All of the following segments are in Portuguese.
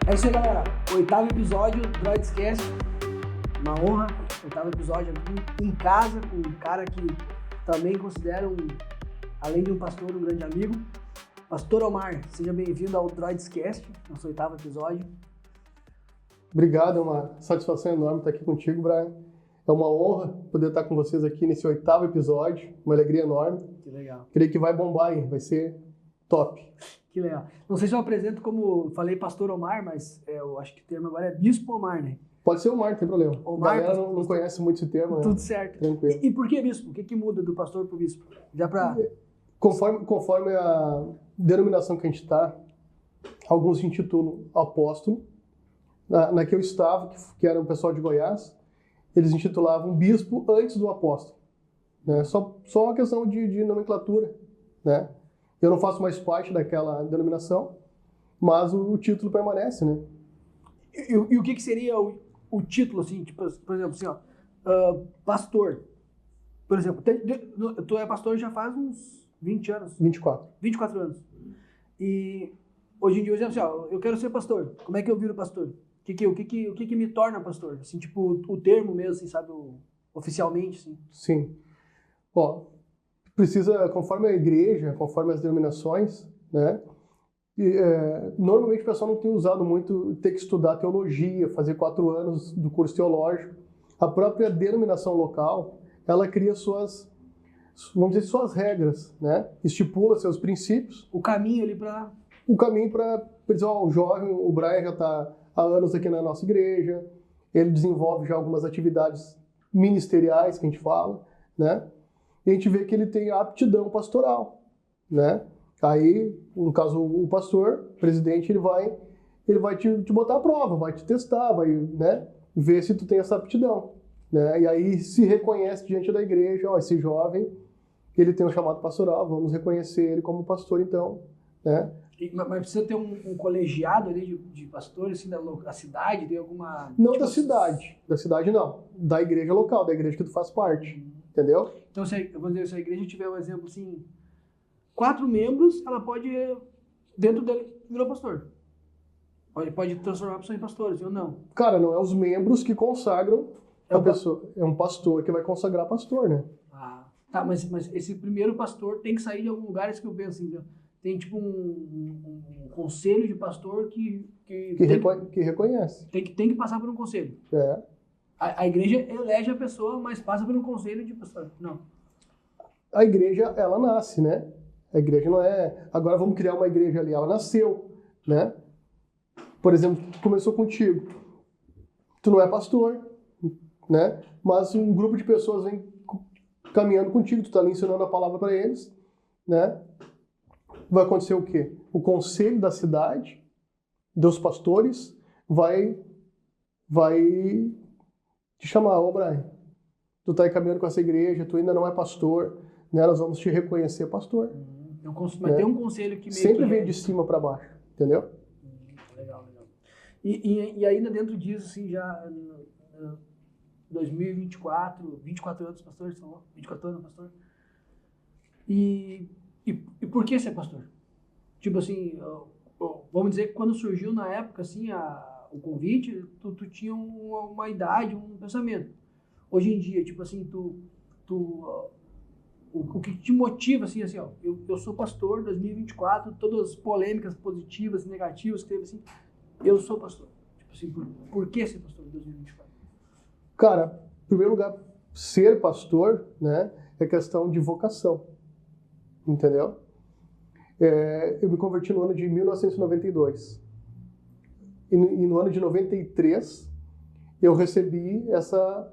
É isso aí, galera. 8º episódio do Droidscast. Uma honra. 8º episódio aqui em casa com um cara que também considero, além de um pastor, um grande amigo. Pastor Omar, seja bem-vindo ao Droidscast, nosso 8º episódio. Obrigado, é uma satisfação enorme estar aqui contigo, Brian. É uma honra poder estar com vocês aqui nesse 8º episódio, uma alegria enorme. Que legal. Creio que vai bombar aí, vai ser top. Que legal. Não sei se eu apresento como, falei Pastor Omar, mas eu acho que o termo agora é Bispo Omar, né? Pode ser Omar, não tem problema. Omar, a galera não conhece muito esse termo, né? Tudo certo. Tranquilo. E por que Bispo? O que muda do pastor para o Bispo? Já para... Conforme a denominação que a gente está, alguns se intitulam apóstolo. Na que eu estava, que era um pessoal de Goiás, eles intitulavam bispo antes do apóstolo. Né? Só uma questão de nomenclatura. Né? Eu não faço mais parte daquela denominação, mas o título permanece. Né? E o que seria o título, assim, tipo, por exemplo, assim, ó, pastor. Por exemplo, tu é pastor já faz uns 20 anos. 24 anos. E hoje em dia, por exemplo, assim, ó, eu quero ser pastor. Como é que eu viro pastor? O que me torna pastor? Assim, tipo, o termo mesmo, assim, sabe, oficialmente, assim. Sim. Ó, precisa, conforme a igreja, conforme as denominações, né? Normalmente o pessoal não tem usado muito ter que estudar teologia, fazer 4 anos do curso teológico. A própria denominação local, ela cria suas, vamos dizer, suas regras, né? Estipula seus princípios. O caminho ali para... O caminho para dizer, ó, o jovem, o Brian já está há anos aqui na nossa igreja, ele desenvolve já algumas atividades ministeriais, que a gente fala, né? E a gente vê que ele tem aptidão pastoral, né? Aí, no caso, o pastor, o presidente, ele vai te botar à prova, vai te testar, vai, né, ver se tu tem essa aptidão, né? E aí se reconhece diante da igreja, ó, esse jovem, ele tem um chamado pastoral, vamos reconhecer ele como pastor, então, né? Mas precisa ter um colegiado ali de pastores, assim, da cidade, tem alguma... Não tipo, da cidade não, da igreja local, da igreja que tu faz parte, entendeu? Então, se a igreja tiver um exemplo, assim, 4 membros, ela pode, dentro dele, virar pastor. Pode transformar a pessoa em pastor, assim, ou não? Cara, não é os membros que consagram a pessoa, é um pastor que vai consagrar pastor, né? Ah, tá, mas esse primeiro pastor tem que sair de algum lugar, isso que eu penso, assim, tem tipo um conselho de pastor que reconhece. Tem que passar por um conselho. É. A igreja elege a pessoa, mas passa por um conselho de pastor. Não. A igreja, ela nasce, né? A igreja não é... Agora vamos criar uma igreja ali. Ela nasceu, né? Por exemplo, começou contigo. Tu não é pastor, né? Mas um grupo de pessoas vem caminhando contigo. Tu tá ali ensinando a palavra para eles, né? Vai acontecer o quê? O conselho da cidade, dos pastores, vai te chamar, ô Brian, tu tá aí caminhando com essa igreja, tu ainda não é pastor, né? Nós vamos te reconhecer pastor. Mas tem um conselho que meio sempre que vem de cima para baixo, entendeu? Legal. E ainda dentro disso, assim, já 2024, 24 anos pastor, 24 anos pastor. E por que ser pastor? Tipo assim, vamos dizer que quando surgiu na época, assim, o convite, tu tinha uma idade, um pensamento. Hoje em dia, tipo assim, o que te motiva, assim, ó, eu sou pastor 2024, todas as polêmicas positivas e negativas que teve, assim, eu sou pastor. Tipo assim, por que ser pastor em 2024? Cara, em primeiro lugar, ser pastor, né, é questão de vocação. Entendeu? Eu me converti no ano de 1992. E no ano de 93, eu recebi essa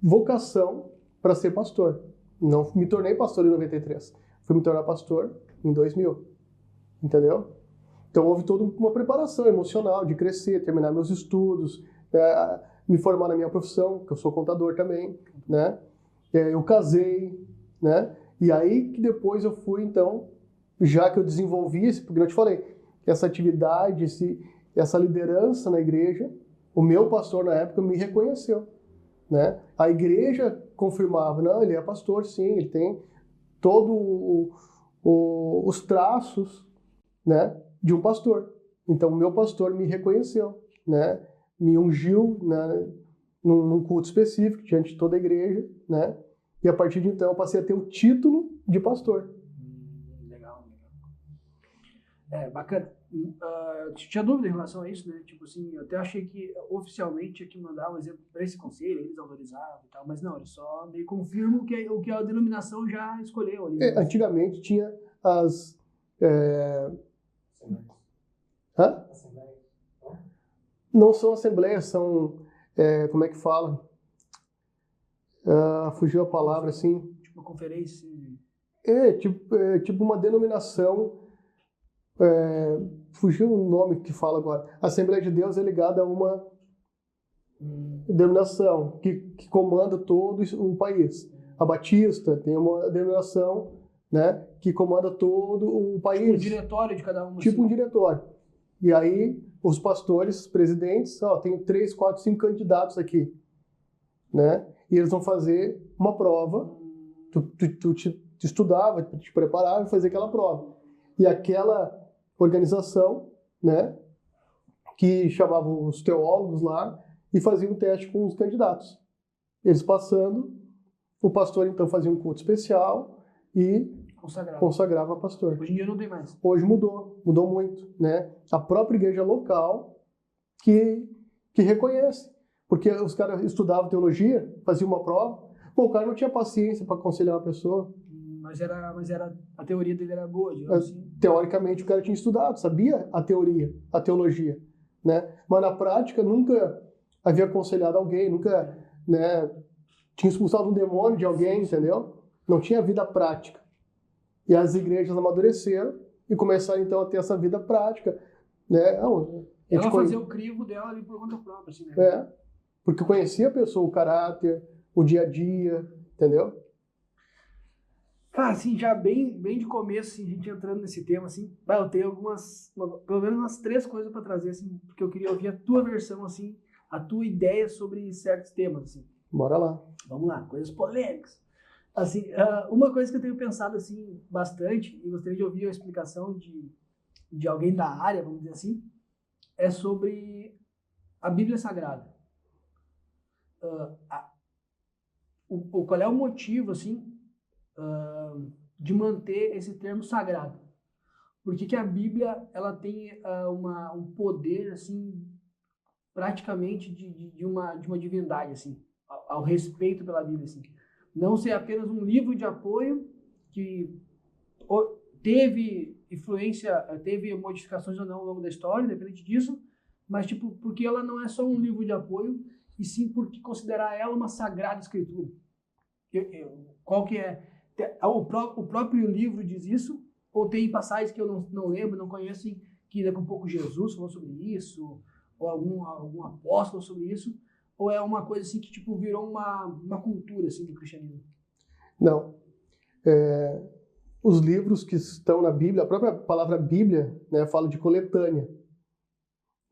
vocação para ser pastor. Não me tornei pastor em 93. Fui me tornar pastor em 2000. Entendeu? Então houve toda uma preparação emocional de crescer, terminar meus estudos, me formar na minha profissão, que eu sou contador também, né? Eu casei, né? E aí que depois eu fui, então, já que eu desenvolvi porque eu te falei, essa atividade, essa liderança na igreja, o meu pastor na época me reconheceu, né? A igreja confirmava, não, ele é pastor, sim, ele tem todo os traços, né, de um pastor. Então, o meu pastor me reconheceu, né? Me ungiu, né? Num culto específico, diante de toda a igreja, né? E a partir de então, eu passei a ter o título de pastor. Legal, legal. Bacana. Tinha dúvida em relação a isso, né? Tipo assim, eu até achei que oficialmente tinha que mandar um exemplo para esse conselho, eles autorizavam e tal, mas não, eles só meio confirmam o que a denominação já escolheu ali. Antigamente tinha as... Não são assembleias, são... como é que fala? Fugiu a palavra, assim. Tipo uma conferência. Tipo uma denominação... fugiu o nome que fala agora. A Assembleia de Deus é ligada a uma denominação que comanda todo o país. A Batista tem uma denominação, né, que comanda todo o país. Tipo um diretório de cada um. Tipo assim. Um diretório. E aí, os pastores, tenho 3, 4, 5 candidatos aqui, né? E eles vão fazer uma prova. Tu te estudava, te preparava e fazia aquela prova. E aquela organização, né, que chamava os teólogos lá e fazia um teste com os candidatos. Eles passando, o pastor então fazia um culto especial e consagrava pastor. Hoje em dia não tem mais. Hoje mudou muito, né? A própria igreja local que reconhece, porque os caras estudavam teologia, faziam uma prova, o cara não tinha paciência para aconselhar uma pessoa. Mas a teoria dele era boa, digamos assim. Teoricamente o cara tinha estudado, sabia a teologia, né? Mas na prática nunca havia aconselhado alguém, nunca, né, tinha expulsado um demônio de alguém, entendeu? Não tinha vida prática. E as igrejas amadureceram e começaram então a ter essa vida prática, né? Ela fazia o crivo dela ali por conta própria, assim, né? Porque conhecia a pessoa, o caráter, o dia a dia, entendeu? Cara, assim, já bem de começo, assim, a gente entrando nesse tema, assim, eu tenho pelo menos umas 3 coisas para trazer, assim, porque eu queria ouvir a tua versão, assim, a tua ideia sobre certos temas, assim. Bora lá. Vamos lá, coisas polêmicas. Assim, uma coisa que eu tenho pensado, assim, bastante, e gostaria de ouvir a explicação de alguém da área, vamos dizer assim, é sobre a Bíblia Sagrada. Qual é o motivo, assim, de manter esse termo sagrado? Por que a Bíblia ela tem um poder, assim, praticamente de uma divindade, assim, ao respeito pela Bíblia, assim? Não ser apenas um livro de apoio que teve influência, teve modificações ou não ao longo da história, independente disso, mas tipo, porque ela não é só um livro de apoio, e sim porque considerar ela uma sagrada escritura. Qual que é? O próprio livro diz isso, ou tem passagens que eu não lembro, não conheço, que daqui a pouco Jesus falou sobre isso, ou algum apóstolo sobre isso, ou é uma coisa assim que tipo virou uma cultura assim do cristianismo? Não. Os livros que estão na Bíblia, a própria palavra Bíblia, né, fala de coletânea,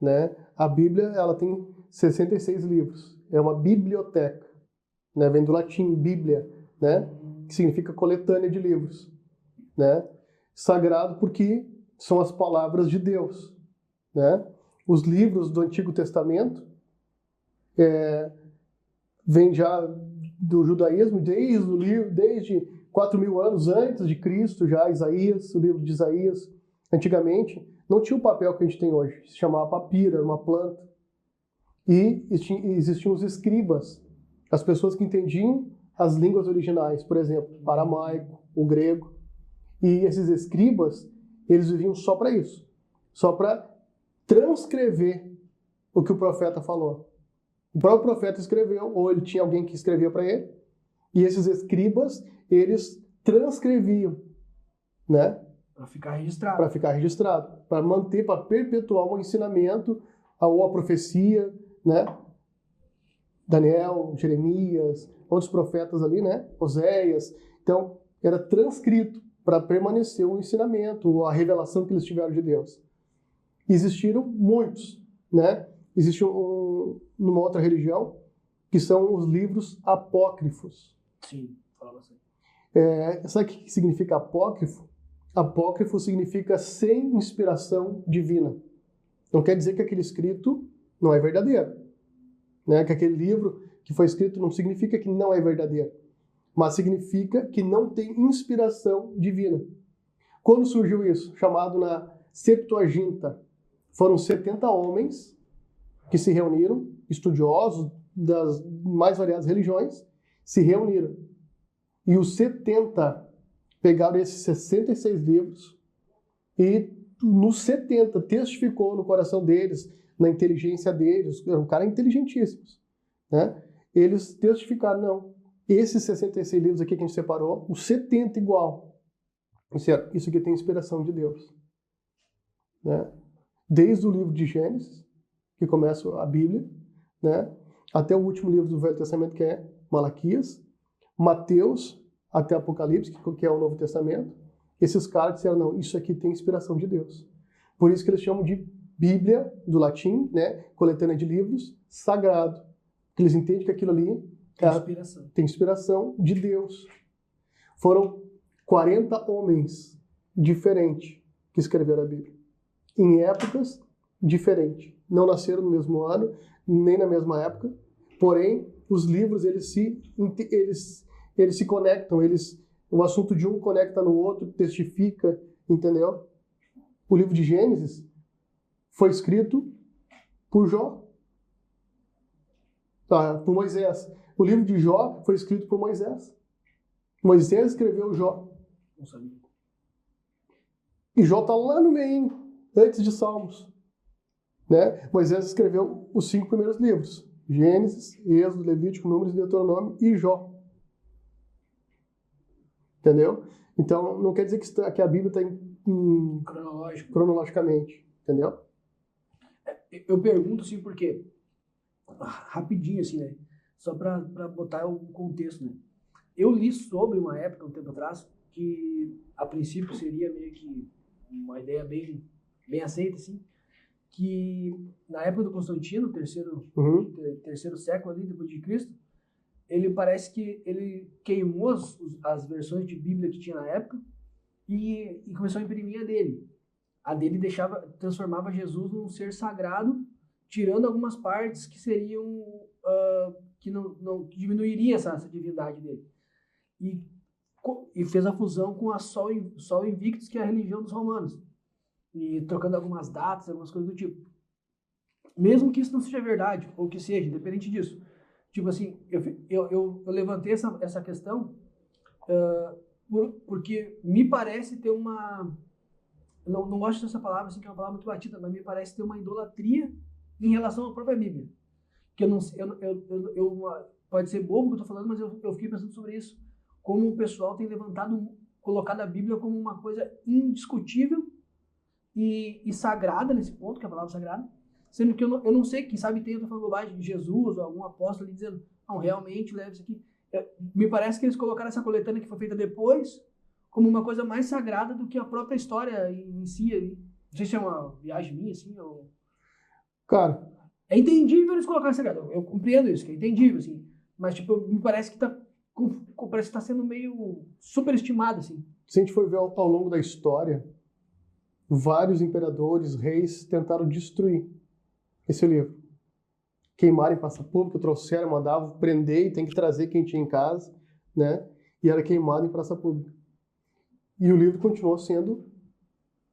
né? A Bíblia, ela tem 66 livros. É uma biblioteca, né? Vem do latim Bíblia, né? Que significa coletânea de livros, né? Sagrado porque são as palavras de Deus, né? Os livros do Antigo Testamento vêm já do judaísmo, desde 4.000 anos antes de Cristo, já Isaías, o livro de Isaías. Antigamente não tinha o papel que a gente tem hoje, se chamava papiro, era uma planta. E existiam os escribas, as pessoas que entendiam as línguas originais, por exemplo, o aramaico, o grego. E esses escribas, eles viviam só para isso, só para transcrever o que o profeta falou. O próprio profeta escreveu, ou ele tinha alguém que escrevia para ele, e esses escribas, eles transcreviam, né? Para ficar registrado. Para ficar registrado, para manter, para perpetuar um ensinamento ou a profecia, né? Daniel, Jeremias, outros profetas ali, né? Oséias. Então, era transcrito para permanecer o ensinamento, a revelação que eles tiveram de Deus. Existiram muitos, né? Existe numa outra religião que são os livros apócrifos. Sim, fala assim. Sabe o que significa apócrifo? Apócrifo significa sem inspiração divina. Não quer dizer que aquele escrito não é verdadeiro. Né? Que aquele livro que foi escrito não significa que não é verdadeiro, mas significa que não tem inspiração divina. Quando surgiu isso? Chamado na Septuaginta. Foram 70 homens que se reuniram, estudiosos das mais variadas religiões, se reuniram. E os 70 pegaram esses 66 livros e nos 70 testificou no coração deles, na inteligência deles, eram caras inteligentíssimos, né? Eles testificaram, não, esses 66 livros aqui que a gente separou, os 70 igual. Isso aqui tem inspiração de Deus. Né? Desde o livro de Gênesis, que começa a Bíblia, né? Até o último livro do Velho Testamento, que é Malaquias, Mateus, até Apocalipse, que é o Novo Testamento. Esses caras disseram, não, isso aqui tem inspiração de Deus. Por isso que eles chamam de Bíblia, do latim, né? Coletânea de livros, sagrado. Que eles entendem que aquilo ali tem inspiração de Deus. Foram 40 homens diferentes que escreveram a Bíblia. Em épocas diferentes. Não nasceram no mesmo ano, nem na mesma época. Porém, os livros, eles se conectam. O assunto de um conecta no outro, testifica, entendeu? O livro de Gênesis foi escrito por Jó. Por Moisés. O livro de Jó foi escrito por Moisés. Moisés escreveu Jó. Não sabia. E Jó está lá no meio, antes de Salmos. Né? Moisés escreveu os 5 primeiros livros. Gênesis, Êxodo, Levítico, Números, Deuteronômio e Jó. Entendeu? Então, não quer dizer que a Bíblia está cronologicamente. Entendeu? Eu pergunto assim porque, rapidinho assim, né? Só para botar o contexto, né? Eu li sobre uma época, um tempo atrás, que a princípio seria meio que uma ideia bem aceita, assim, que na época do Constantino, terceiro século ali, depois de Cristo, ele parece que ele queimou as versões de Bíblia que tinha na época e começou a imprimir a dele. A dele transformava Jesus num ser sagrado, tirando algumas partes que seriam que que diminuiria essa divindade dele. E fez a fusão com a Sol Invictus, que é a religião dos romanos. E trocando algumas datas, algumas coisas do tipo. Mesmo que isso não seja verdade, ou que seja, independente disso. Tipo assim, eu levantei essa questão porque me parece ter uma... Não gosto dessa palavra, assim, que é uma palavra muito batida, mas me parece ter uma idolatria em relação à própria Bíblia. Que pode ser bobo o que eu estou falando, mas eu fiquei pensando sobre isso. Como o pessoal tem colocado a Bíblia como uma coisa indiscutível e sagrada nesse ponto, que é a palavra sagrada, sendo que eu não sei, quem sabe eu estou falando bobagem de Jesus ou algum apóstolo ali dizendo, não, realmente leva isso aqui. Me parece que eles colocaram essa coletânea que foi feita depois como uma coisa mais sagrada do que a própria história em si. Não sei se é uma viagem minha, assim, ou... Cara... É entendível eles colocarem sagrado. Eu compreendo isso, que é entendível, assim. Mas, tipo, me parece que parece que está sendo meio superestimado, assim. Se a gente for ver ao longo da história, vários imperadores, reis, tentaram destruir esse livro. Queimaram em praça pública, trouxeram, mandavam prender e tem que trazer quem tinha em casa, né? E era queimado em praça pública. E o livro continuou sendo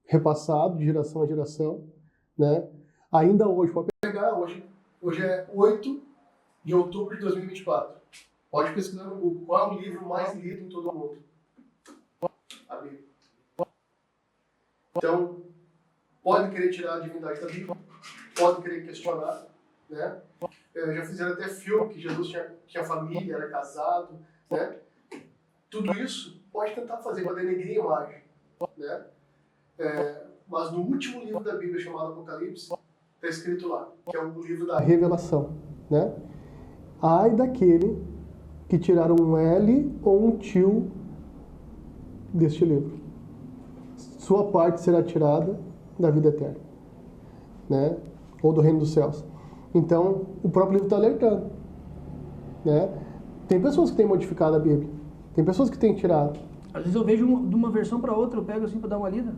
repassado de geração a geração, né? Ainda hoje, pode pegar, hoje é 8 de outubro de 2024. Pode pesquisar no Google qual é o livro mais lido em todo o mundo. A Bíblia. Então, podem querer tirar a divindade da Bíblia, podem querer questionar, né? Já fizeram até filme que Jesus tinha família, era casado, né? Tudo isso pode tentar fazer, pode denegrir a imagem, né? Mas no último livro da Bíblia, chamado Apocalipse, está escrito lá, que é o livro da revelação, né? Ai daquele que tiraram um L ou um tio deste livro. Sua parte será tirada da vida eterna, né? Ou do reino dos céus. Então, o próprio livro está alertando, né? Tem pessoas que têm modificado a Bíblia. Tem pessoas que têm tirado. Às vezes eu vejo de uma versão para outra, eu pego assim para dar uma lida.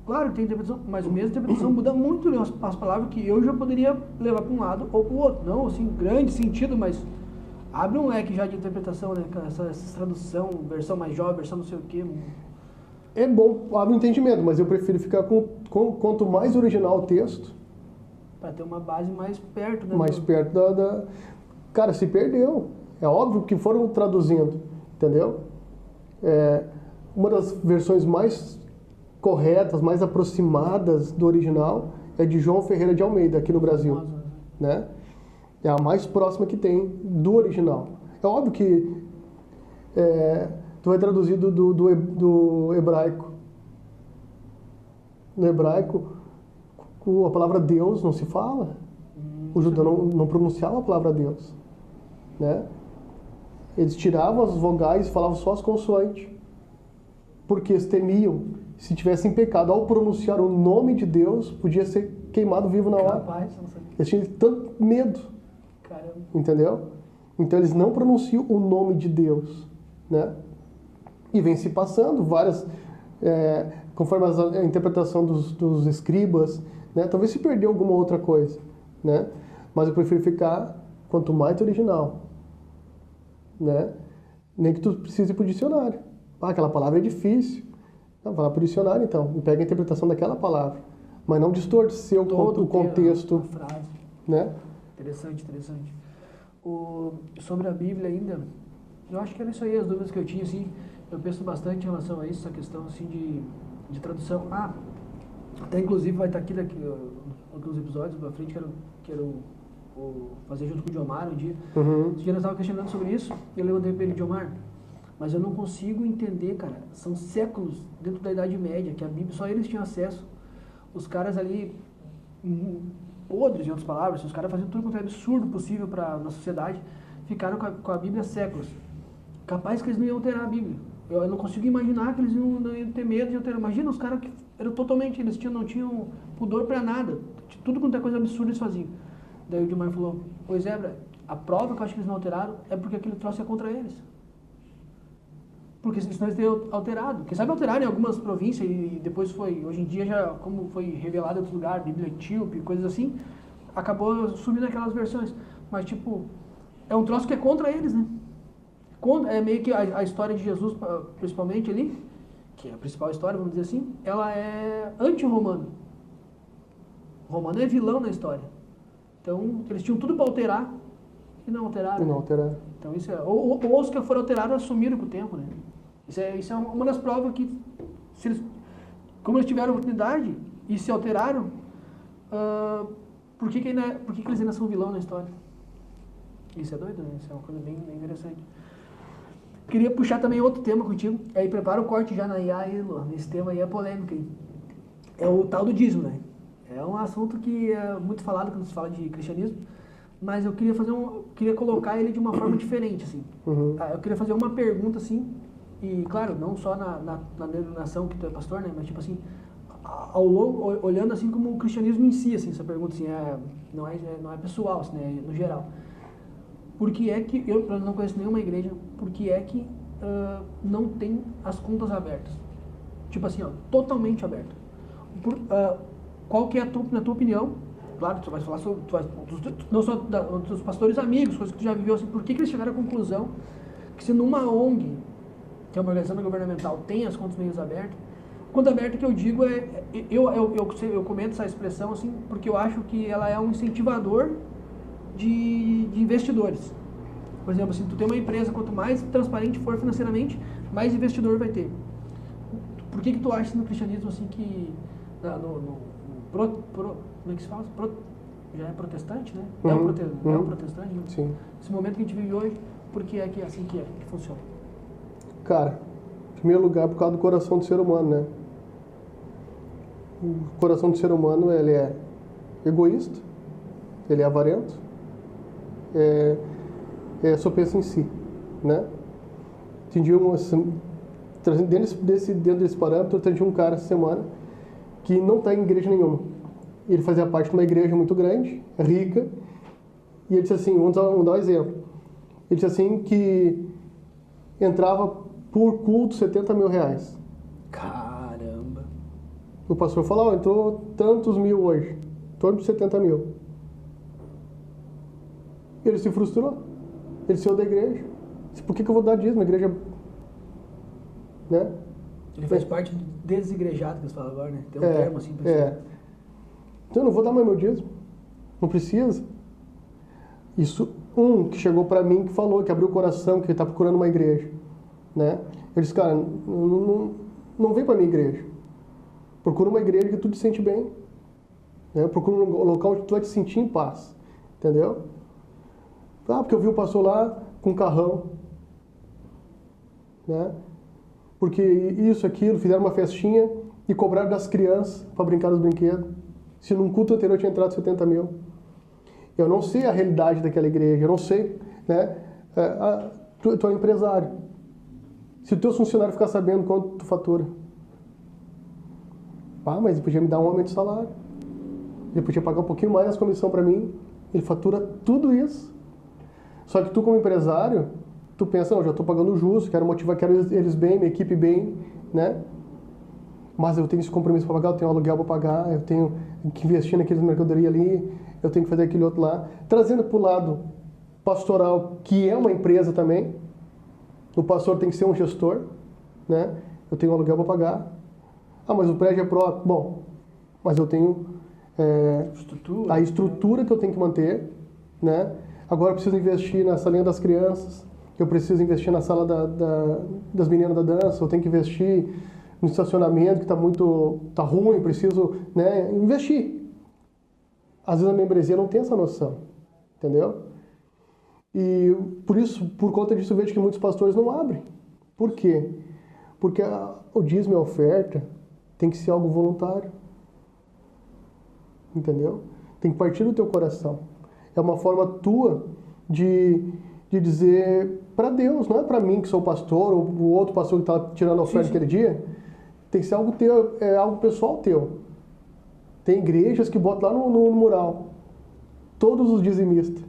Claro que tem interpretação, mas a mesma interpretação muda muito, né, as palavras que eu já poderia levar para um lado ou para o outro. Não, assim, grande sentido, mas abre um leque já de interpretação, né? Essa tradução, versão mais jovem, versão não sei o quê. É bom, abre o entendimento, mas eu prefiro ficar quanto mais original o texto... Para ter uma base mais perto, né? Mais perto da... Cara, se perdeu. É óbvio que foram traduzindo, entendeu? Uma das versões mais corretas, mais aproximadas do original é de João Ferreira de Almeida, aqui no Brasil. Né? É a mais próxima que tem do original. É óbvio que tu vai traduzir do hebraico. No hebraico, a palavra Deus não se fala. O judeu não pronunciava a palavra Deus. Né? Eles tiravam as vogais e falavam só as consoantes. Porque eles temiam, se tivessem pecado ao pronunciar o nome de Deus, podia ser queimado vivo na hora. Capaz, não sei. Eles tinham tanto medo. Caramba. Entendeu? Então eles não pronunciam o nome de Deus. Né? E vem se passando várias... conforme a interpretação dos escribas, né? Talvez se perdeu alguma outra coisa. Né? Mas eu prefiro ficar quanto mais original. Né? Nem que tu precise ir para o dicionário. Aquela palavra é difícil. Não, vai lá para o dicionário então. E pega a interpretação daquela palavra. Mas não distorcer o contexto. A frase. Né? Interessante. Sobre a Bíblia ainda, eu acho que era isso aí, as dúvidas que eu tinha, assim, eu penso bastante em relação a isso, essa questão assim de tradução. Até inclusive vai estar aqui daqui alguns episódios pra frente, quero fazer junto com o Diomar um dia. Esse dia nós estávamos questionando sobre isso, e eu levantei para ele, Diomar, mas eu não consigo entender, cara, são séculos dentro da Idade Média, que a Bíblia, só eles tinham acesso. Os caras ali, podres, em outras palavras, os caras faziam tudo quanto é absurdo possível na sociedade, ficaram com a Bíblia há séculos. Capaz que eles não iam alterar a Bíblia. Eu não consigo imaginar que eles não iam ter medo de alterar. Imagina os caras que eram totalmente, eles não tinham pudor pra nada. Tudo quanto é coisa absurda eles faziam. Daí o Dilmar falou, pois é, a prova que eu acho que eles não alteraram é porque aquele troço é contra eles. Porque senão eles teriam alterado. Quem sabe alteraram em algumas províncias e depois hoje em dia já, como foi revelado em outro lugar, Bíblia etíope, coisas assim, acabou sumindo aquelas versões. Mas tipo, é um troço que é contra eles, né? É meio que a história de Jesus, principalmente ali, que é a principal história, vamos dizer assim, ela é anti-romano. O romano é vilão na história. Então, eles tinham tudo para alterar e não alteraram. Então, isso ou os que foram alterados assumiram com o tempo, né? Isso é uma das provas que, como eles tiveram oportunidade e se alteraram, por que eles ainda são vilão na história? Isso é doido, né? Isso é uma coisa bem interessante. Queria puxar também outro tema contigo. Aí prepara o corte já na IA aí, Lu. Esse tema aí é polêmico. Aí. É o tal do dízimo, né? É um assunto que é muito falado quando se fala de cristianismo, mas eu queria queria colocar ele de uma forma diferente, assim. Eu queria fazer uma pergunta, assim, e claro, não só na denominação que tu é pastor, né? Mas tipo assim, ao longo, olhando assim como o cristianismo em si, assim, essa pergunta assim, não é pessoal, assim, né? No geral. Por que é que, eu não conheço nenhuma igreja, por que é que não tem as contas abertas? Tipo assim, totalmente abertas. Qual que é na tua opinião, claro, tu vai falar sobre, não só dos pastores amigos, coisas que tu já viveu, assim, por que eles chegaram à conclusão que se numa ONG, que é uma organização governamental, tem as contas meias abertas, conta aberta que eu digo eu comento essa expressão assim, porque eu acho que ela é um incentivador de investidores. Por exemplo, se tu tem uma empresa, quanto mais transparente for financeiramente, mais investidor vai ter. Por que tu acha no cristianismo assim que como é que se fala? Já é protestante, né? É um protestante. Né? Sim. Esse momento que a gente vive hoje, por que é que é assim que funciona? Cara, em primeiro lugar, por causa do coração do ser humano, né? O coração do ser humano, ele é egoísta, ele é avarento, só pensa em si, né? Dentro desse parâmetro, eu atendi um cara essa semana que não está em igreja nenhuma. Ele fazia parte de uma igreja muito grande, rica, e ele disse assim, vamos dar um exemplo. Ele disse assim que entrava por culto R$70 mil. Caramba! O pastor fala, ó, entrou tantos mil hoje, em torno de 70 mil. Ele se frustrou. Ele saiu da igreja. Disse, por que eu vou dar dízimo? A igreja... Né? Ele faz parte do desigrejado que eles falam agora, né? Tem um termo assim pra isso. Então eu não vou dar mais meu dízimo. Não precisa. Isso, que chegou para mim, que falou, que abriu o coração, que está procurando uma igreja. Né? Ele disse, cara, não vem para minha igreja. Procura uma igreja que tu te sente bem. Né? Procura um local onde tu vai te sentir em paz. Entendeu? Ah, porque eu vi o pastor lá com carrão. Né? Porque isso, aquilo, fizeram uma festinha e cobraram das crianças para brincar nos brinquedos. Se num culto anterior tinha entrado 70 mil. Eu não sei a realidade daquela igreja, eu não sei, né? Tu é um empresário. Se o teu funcionário ficar sabendo quanto tu fatura. Ah, mas ele podia me dar um aumento de salário. Ele podia pagar um pouquinho mais de comissão para mim. Ele fatura tudo isso. Só que tu como empresário, tu pensa, não, já estou pagando justo, quero motivar, quero eles bem, minha equipe bem, né? Mas eu tenho esse compromisso para pagar, eu tenho um aluguel para pagar, eu tenho que investir naquela mercadoria ali, eu tenho que fazer aquele outro lá. Trazendo para o lado pastoral, que é uma empresa também, o pastor tem que ser um gestor, né? Eu tenho um aluguel para pagar. Ah, mas o prédio é próprio. Bom, mas eu tenho a estrutura que eu tenho que manter, né? Agora eu preciso investir na salinha das crianças, eu preciso investir na sala das meninas da dança, eu tenho que investir no estacionamento que tá ruim, preciso, né, investir. Às vezes a membresia não tem essa noção, entendeu? E por conta disso eu vejo que muitos pastores não abrem. Por quê? Porque o dízimo e a oferta tem que ser algo voluntário. Entendeu? Tem que partir do teu coração. É uma forma tua de dizer para Deus, não é para mim que sou pastor, ou o outro pastor que está tirando a oferta aquele dia. Tem que ser algo teu, é algo pessoal teu. Tem igrejas que botam lá no mural todos os dizimistas.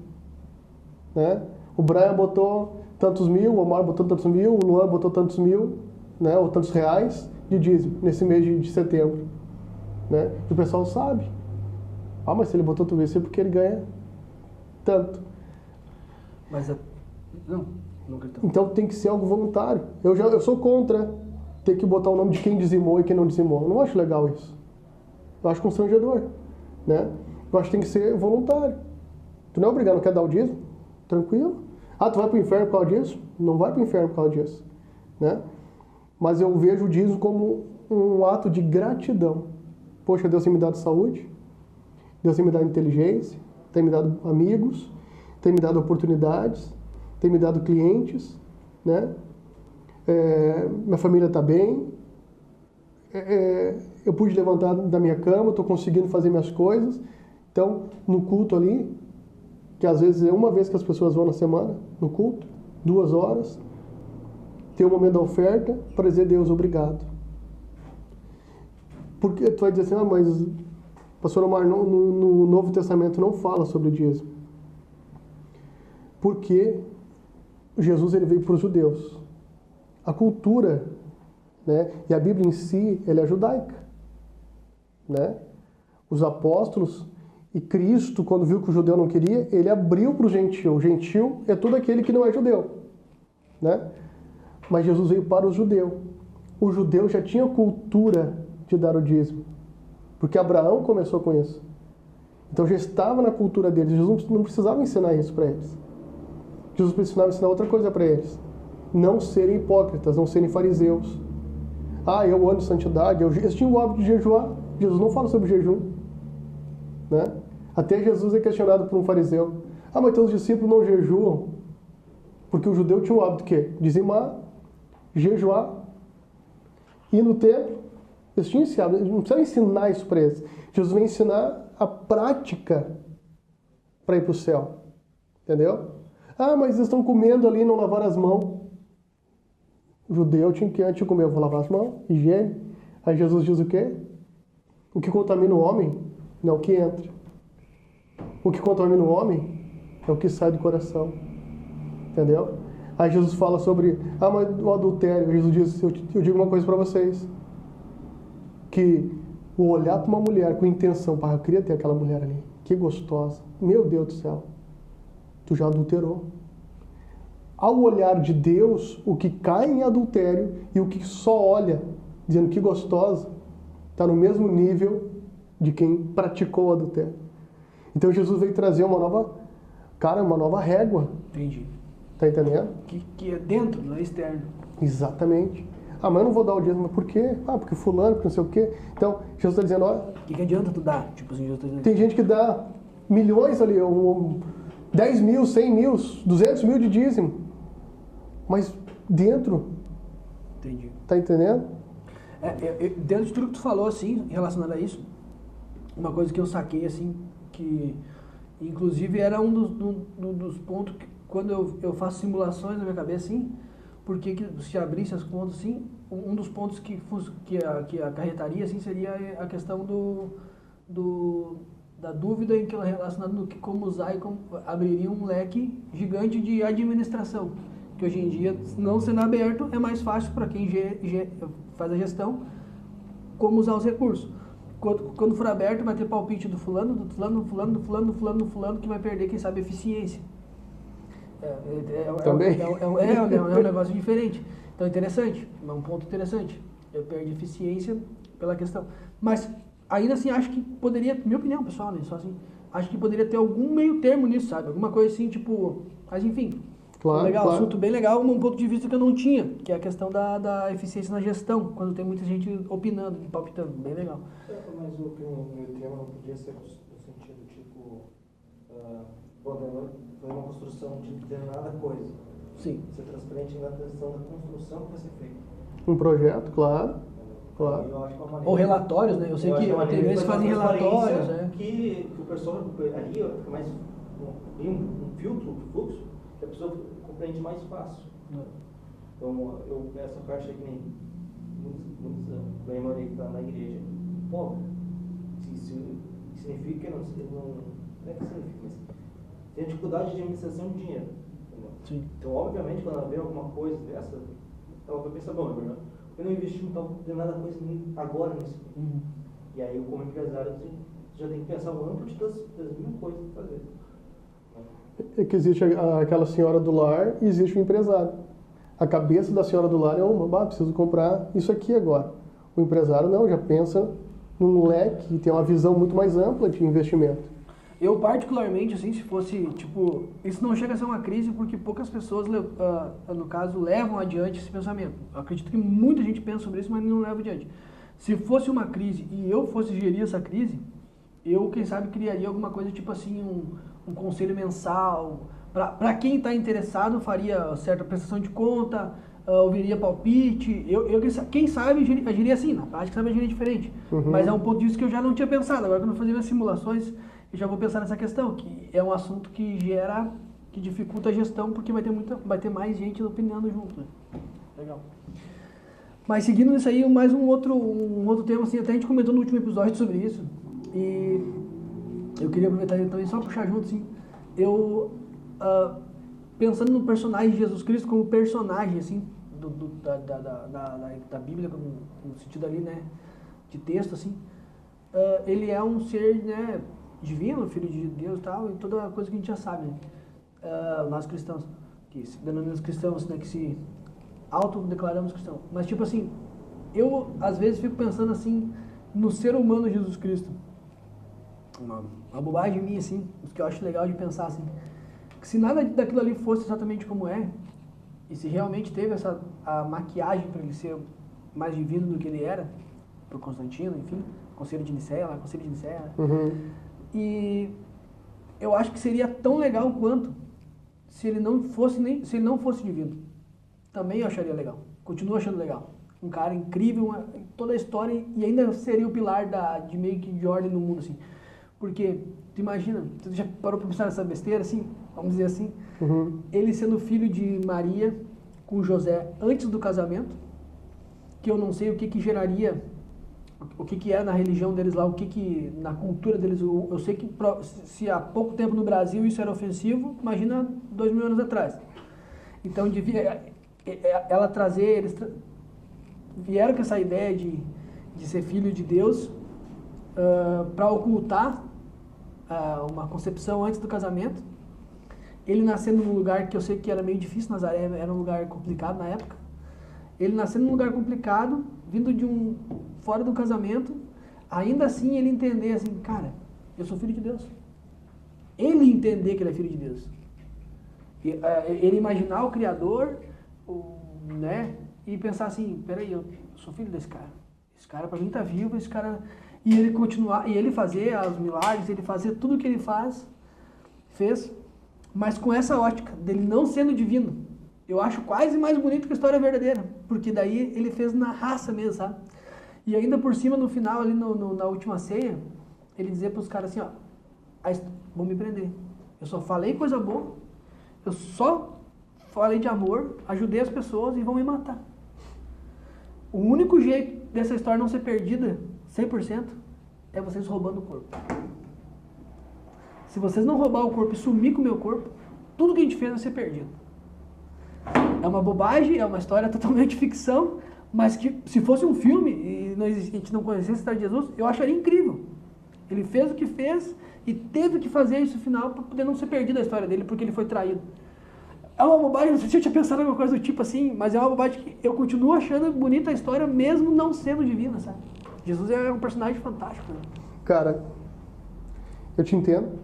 Né? O Brian botou tantos mil, o Omar botou tantos mil, o Luan botou tantos mil, né, ou tantos reais de dízimo nesse mês de setembro. Né? E o pessoal sabe. Ah, mas se ele botou tudo isso é porque ele ganha tanto. Mas não acredito. Então tem que ser algo voluntário. Eu sou contra ter que botar o nome de quem dizimou e quem não dizimou. Eu não acho legal isso. Eu acho constrangedor. Né? Eu acho que tem que ser voluntário. Tu não é obrigado, não quer dar o dízimo? Tranquilo. Ah, tu vai pro inferno por causa disso? Não vai pro inferno por causa disso. Né? Mas eu vejo o dízimo como um ato de gratidão. Poxa, Deus tem me dado saúde, Deus tem me dado inteligência, tem me dado amigos, tem me dado oportunidades, tem me dado clientes, né? Minha família está bem, eu pude levantar da minha cama, estou conseguindo fazer minhas coisas. Então, no culto ali, que às vezes é uma vez que as pessoas vão na semana, no culto, 2 horas, tem o momento da oferta para dizer, Deus, obrigado. Porque tu vai dizer assim, mas pastor Omar, no Novo Testamento não fala sobre o dízimo. Porque Jesus ele veio para os judeus. A cultura, né, e a Bíblia em si, ela é judaica. Né? Os apóstolos e Cristo, quando viu que o judeu não queria, ele abriu para o gentil. O gentil é todo aquele que não é judeu. Né? Mas Jesus veio para o judeu. O judeu já tinha cultura de dar o dízimo. Porque Abraão começou com isso. Então já estava na cultura deles. Jesus não precisava ensinar isso para eles. Jesus precisava ensinar outra coisa para eles. Não serem hipócritas, não serem fariseus. Ah, eu ando em santidade. Eles tinham o hábito de jejuar. Jesus não fala sobre jejum. Né? Até Jesus é questionado por um fariseu. Ah, mas teus discípulos não jejuam. Porque o judeu tinha o hábito de quê? Dizimar, jejuar, ir no templo. Eles tinham esse hábito. Não precisa ensinar isso para eles. Jesus vem ensinar a prática para ir para o céu. Entendeu? Ah, mas eles estão comendo ali e não lavaram as mãos. O judeu tinha que antes de comer, eu vou lavar as mãos, higiene. Aí Jesus diz o quê? O que contamina o homem não é o que entra. O que contamina o homem é o que sai do coração. Entendeu? Aí Jesus fala sobre mas o adultério. Jesus diz, eu digo uma coisa para vocês. Que O olhar para uma mulher com intenção, eu queria ter aquela mulher ali, que gostosa, meu Deus do céu, tu já adulterou. Ao olhar de Deus, o que cai em adultério e o que só olha, dizendo que gostosa, está no mesmo nível de quem praticou o adultério. Então Jesus veio trazer uma nova régua. Entendi. Tá entendendo? Que é dentro, não é externo. Exatamente. Ah, mas eu não vou dar o dízimo, mas por quê? Ah, porque fulano, porque não sei o quê. Então, Jesus está dizendo, olha... O que adianta tu dar? Tipo assim, Jesus tá dizendo... Tem gente que dá milhões ali, 10 mil, 100 mil, 200 mil de dízimo. Mas dentro... Entendi. Tá entendendo? Dentro de tudo que tu falou, assim, relacionado a isso, uma coisa que eu saquei, assim, que inclusive era um dos pontos que, quando eu faço simulações na minha cabeça, assim, porque se abrisse as contas, assim, um dos pontos que acarretaria, assim, seria a questão da dúvida em que relacionado no que como usar e como abriria um leque gigante de administração, que hoje em dia, não sendo aberto, é mais fácil para quem faz a gestão como usar os recursos. Quando for aberto, vai ter palpite do fulano, que vai perder, quem sabe, eficiência. Também? É um negócio diferente. Então é interessante, é um ponto interessante. Eu perdi eficiência pela questão. Mas, ainda assim, acho que poderia, minha opinião pessoal, né? Só assim, acho que poderia ter algum meio termo nisso, sabe? Alguma coisa assim, tipo... Mas, enfim, claro, legal, claro. Assunto bem legal, um ponto de vista que eu não tinha, que é a questão da eficiência na gestão, quando tem muita gente opinando, palpitando, bem legal. Mas o meu tema não podia ser no sentido, tipo... foi uma construção de determinada coisa. Sim. Ser transparente na questão da construção que vai ser feita. Um projeto, claro. Claro. Eu acho que maneira, ou relatórios, né? Eu sei que tem vezes que fazem relatórios, né? Que o pessoal ali fica mais um filtro, um fluxo, que a pessoa compreende mais fácil. Então, essa parte aqui, nem muitos da maioria que está na igreja, pobre, isso significa, não é que significa, mas tem dificuldade de administração de dinheiro. Sim. Então, obviamente, quando ela vê alguma coisa dessa, ela vai pensar, bom, né? Eu não investi em determinada coisa agora nisso. Uhum. E aí, como empresário, você já tem que pensar o amplo das mil coisas para fazer. É que existe aquela senhora do lar e existe o empresário. A cabeça da senhora do lar é preciso comprar isso aqui agora. O empresário não, já pensa num leque e tem uma visão muito mais ampla de investimento. Eu, particularmente, assim, se fosse, tipo, isso não chega a ser uma crise porque poucas pessoas, no caso, levam adiante esse pensamento. Eu acredito que muita gente pensa sobre isso, mas não leva adiante. Se fosse uma crise e eu fosse gerir essa crise, eu, quem sabe, criaria alguma coisa, tipo assim, um conselho mensal. Para quem está interessado, faria certa prestação de conta, ouviria palpite. Quem sabe, agiria assim. Na prática, sabe agir diferente. Uhum. Mas é um ponto disso que eu já não tinha pensado. Agora, quando eu fazia minhas simulações, eu já vou pensar nessa questão, que é um assunto que dificulta a gestão, porque vai ter mais gente opinando junto. Né? Legal. Mas seguindo nisso aí, mais um outro tema, assim, até a gente comentou no último episódio sobre isso, e eu queria aproveitar também só puxar junto, assim, pensando no personagem de Jesus Cristo como personagem, assim, da Bíblia, no sentido ali, né, de texto, assim, ele é um ser, né, divino, filho de Deus e tal, e toda coisa que a gente já sabe, né? Nós cristãos, que se denominamos cristãos, né, que se autodeclaramos cristãos. Mas, tipo assim, eu às vezes fico pensando assim no ser humano Jesus Cristo. Uma bobagem minha, assim, que eu acho legal de pensar, assim, que se nada daquilo ali fosse exatamente como é, e se realmente teve a maquiagem para ele ser mais divino do que ele era, pro Constantino, enfim, Conselho de Nicéia, Uhum. E eu acho que seria tão legal quanto se ele não fosse divino. Também eu acharia legal. Continuo achando legal. Um cara incrível, toda a história, e ainda seria o pilar de meio que de ordem no mundo, assim. Porque, tu imagina, tu já parou pra pensar nessa besteira, assim, vamos dizer assim, Uhum. ele sendo filho de Maria com José antes do casamento, que eu não sei o que geraria, o que é na religião deles lá, na cultura deles. Eu sei que se há pouco tempo no Brasil isso era ofensivo, imagina 2000 anos atrás. Então ela trazer, eles vieram com essa ideia de ser filho de Deus para ocultar uma concepção antes do casamento. Ele nascendo num lugar que eu sei que era meio difícil, Nazaré era um lugar complicado na época. Ele nascendo num lugar complicado, vindo de fora do casamento, ainda assim ele entender assim, cara, eu sou filho de Deus. Ele entender que ele é filho de Deus. Ele imaginar o Criador, né? E pensar assim, peraí, eu sou filho desse cara. Esse cara pra mim tá vivo, esse cara... E ele continuar, e ele fazer os milagres, ele fazer tudo o que ele fez, mas com essa ótica dele não sendo divino. Eu acho quase mais bonito que a história verdadeira, porque daí ele fez na raça mesmo, sabe? E ainda por cima, no final, ali na última ceia, ele dizia pros caras assim, ó, vão me prender. Eu só falei coisa boa, eu só falei de amor, ajudei as pessoas e vão me matar. O único jeito dessa história não ser perdida 100% é vocês roubando o corpo. Se vocês não roubar o corpo e sumir com o meu corpo, tudo que a gente fez vai ser perdido. É uma bobagem, é uma história totalmente ficção, mas que se fosse um filme e a gente não conhecesse a história de Jesus, eu acharia incrível. Ele fez o que fez e teve que fazer isso no final para poder não ser perdida a história dele, porque ele foi traído. É uma bobagem, não sei se eu tinha pensado em alguma coisa do tipo assim, mas é uma bobagem que eu continuo achando bonita a história, mesmo não sendo divina, sabe? Jesus é um personagem fantástico. Né? Cara, eu te entendo,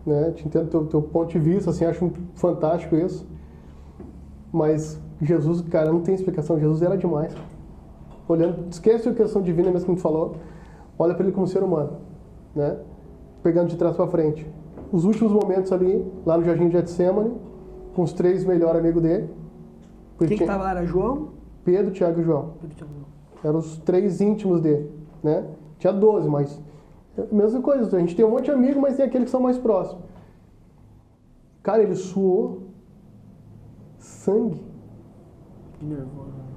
né? Te entendo teu ponto de vista, assim, acho fantástico isso. Mas Jesus, cara, não tem explicação. Jesus era demais. Olhando, esquece a questão divina mesmo que tu falou. Olha para ele como ser humano, né? Pegando de trás para frente. Os últimos momentos ali, lá no Jardim de Getsemane, com os 3 melhores amigos dele. Quem que tava lá era João? Pedro, Tiago e João. Eram os 3 íntimos dele, né? Tinha 12, mas... Mesma coisa, a gente tem um monte de amigos, mas tem aqueles que são mais próximos. Cara, ele suou sangue.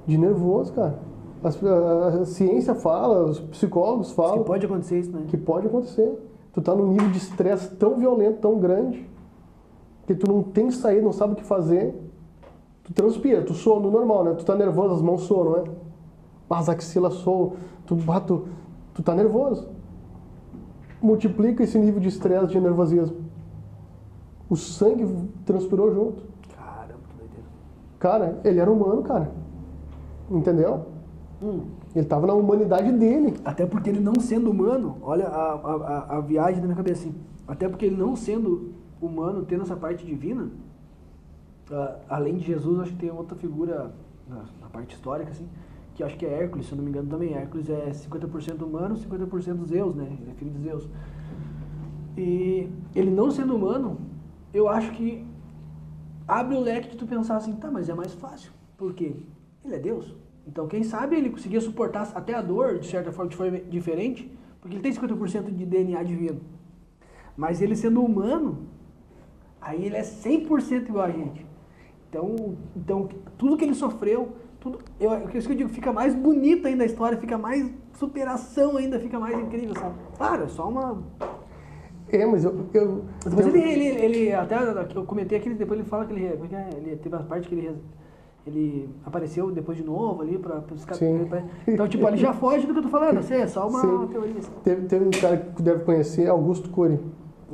De nervoso, cara. A ciência fala, os psicólogos falam... Que pode acontecer isso, né? Que pode acontecer. Tu tá num nível de estresse tão violento, tão grande, que tu não tem saída, não sabe o que fazer. Tu transpira, tu soa no normal, né? Tu tá nervoso, as mãos soam, não é? As axilas soam, tu tá nervoso. Multiplica esse nível de estresse, de nervosismo. O sangue transpirou junto. Caramba, que doideira. Cara, ele era humano, cara. Entendeu? Ele tava na humanidade dele. Até porque ele não sendo humano, olha a viagem da minha cabeça assim. Até porque ele não sendo humano, tendo essa parte divina, além de Jesus, acho que tem outra figura na parte histórica, assim, que acho que é Hércules, se eu não me engano também. Hércules é 50% humano, 50% Zeus, né? Ele é filho de Zeus. E ele não sendo humano, eu acho que abre o leque de tu pensar assim, tá, mas é mais fácil. Por quê? Ele é Deus. Então, quem sabe ele conseguia suportar até a dor, de certa forma, de forma diferente, porque ele tem 50% de DNA divino. Mas ele sendo humano, aí ele é 100% igual a gente. Então tudo que ele sofreu, isso que eu digo, fica mais bonito ainda a história, fica mais superação ainda, fica mais incrível, sabe? Claro, é só uma... Mas ele até eu comentei aqui, depois ele fala que ele teve a parte que ele apareceu depois de novo ali para os caras. Então, tipo, ele já foge do que eu tô falando, assim, é só uma teoria. Teve um cara que tu deve conhecer, Augusto Cury.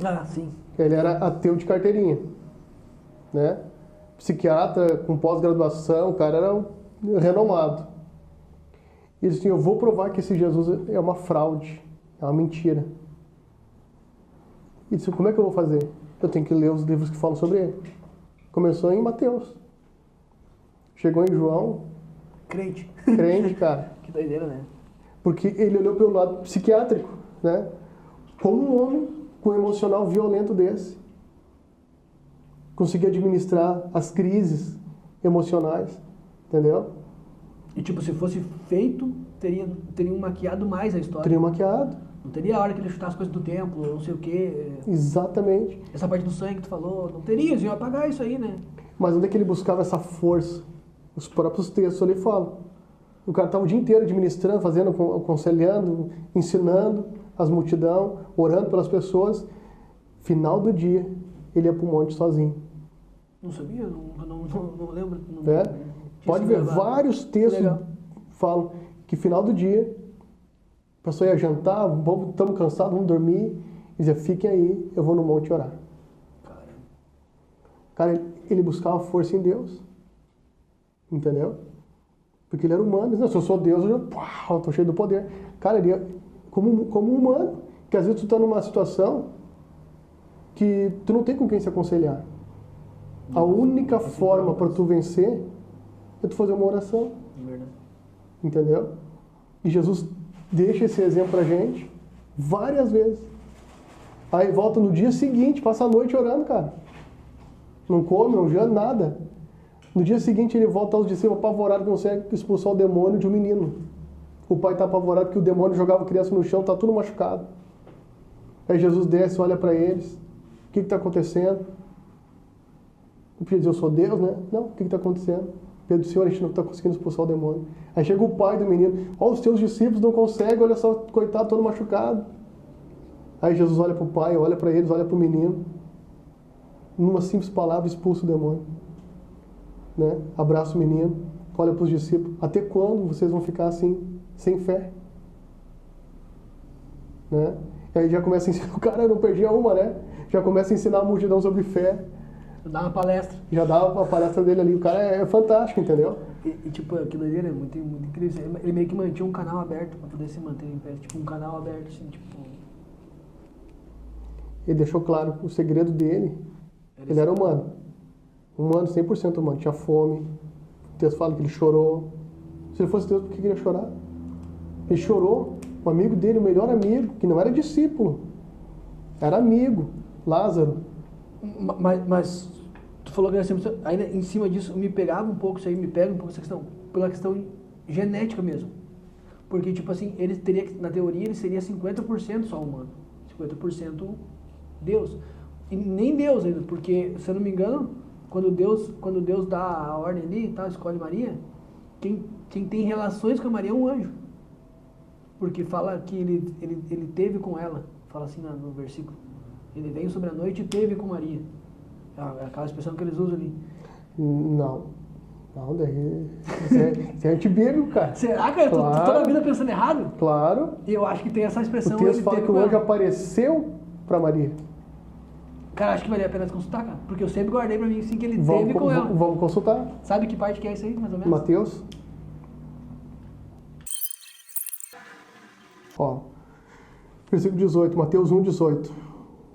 Ah, sim. Ele era ateu de carteirinha, né? Psiquiatra com pós-graduação, o cara era renomado. E ele disse, eu vou provar que esse Jesus é uma fraude, é uma mentira. E disse, como é que eu vou fazer? Eu tenho que ler os livros que falam sobre ele. Começou em Mateus. Chegou em João. Crente, cara. Que doideira, né? Porque ele olhou pelo lado psiquiátrico, né? Como um homem com um emocional violento desse conseguia administrar as crises emocionais, entendeu? E tipo, se fosse feito, teriam maquiado mais a história. Teriam maquiado. Não teria a hora que ele chutasse as coisas do templo, não sei o quê. Exatamente. Essa parte do sangue que tu falou, não teria, eles iam apagar isso aí, né? Mas onde é que ele buscava essa força? Os próprios textos ali falam. O cara estava o dia inteiro administrando, fazendo, aconselhando, ensinando as multidão, orando pelas pessoas. Final do dia, ele ia para o monte sozinho. Não sabia? Não lembro. Pode ver, vários textos falam que final do dia, pessoa ia jantar, estamos cansados, vamos dormir. E dizia, fiquem aí, eu vou no monte orar. Cara, ele buscava força em Deus. Entendeu? Porque ele era humano. Ele disse, não, se eu sou Deus, eu tô cheio do poder. Cara, ele ia como humano. Que às vezes tu tá numa situação que tu não tem com quem se aconselhar. A única forma para tu vencer é tu fazer uma oração. Entendeu? E Jesus deixa esse exemplo pra gente várias vezes. Aí volta no dia seguinte, passa a noite orando, cara. Não come, não janta, nada. No dia seguinte ele volta aos discípulos apavorado que não consegue expulsar o demônio de um menino. O pai está apavorado que o demônio jogava a criança no chão, está tudo machucado. Aí Jesus desce, olha para eles. O que está acontecendo? O Pedro diz, eu sou Deus, né? Não, o que está acontecendo? Pedro disse, Senhor, a gente não está conseguindo expulsar o demônio. Aí chega o pai do menino, ó, os teus discípulos não conseguem, olha só, coitado, todo machucado. Aí Jesus olha para o pai, olha para eles, olha para o menino. Numa simples palavra, expulsa o demônio. Né? Abraça o menino, olha para os discípulos. Até quando vocês vão ficar assim, sem fé? Né? E aí já começa a ensinar, o cara não perdia uma, né? Já começa a ensinar a multidão sobre fé. Dá uma palestra. Já dá uma palestra dele ali. O cara é fantástico, entendeu? E tipo, aquilo ali é muito incrível. Ele meio que mantinha um canal aberto para poder se manter em pé. Tipo, um canal aberto, assim, tipo... Ele deixou claro o segredo dele. Ele era humano. Humano, 100% humano. Tinha fome. O texto fala que ele chorou. Se ele fosse Deus, por que ele ia chorar? Ele chorou. Um amigo dele, o melhor amigo, que não era discípulo. Era amigo. Lázaro. Mas tu falou que ainda em cima disso me pegava um pouco, isso aí me pega um pouco essa questão, pela questão genética mesmo. Porque, tipo assim, ele teria, na teoria, ele seria 50% só humano. 50% Deus. E nem Deus ainda, porque, se eu não me engano, quando Deus dá a ordem ali e tal, escolhe Maria, quem tem relações com a Maria é um anjo. Porque fala que ele teve com ela, fala assim no versículo. Ele veio sobre a noite e teve com Maria. É aquela expressão que eles usam ali. Não, daí... Isso é antibíblico, cara. Será, cara? Claro. Eu tô toda a vida pensando errado? Claro. E eu acho que tem essa expressão... O texto fala que o anjo apareceu para Maria. Cara, acho que valia a pena consultar, cara. Porque eu sempre guardei pra mim assim que ele teve com ela. Vamos consultar. Sabe que parte que é isso aí, mais ou menos? Mateus. Ó, versículo 18, Mateus 1:18.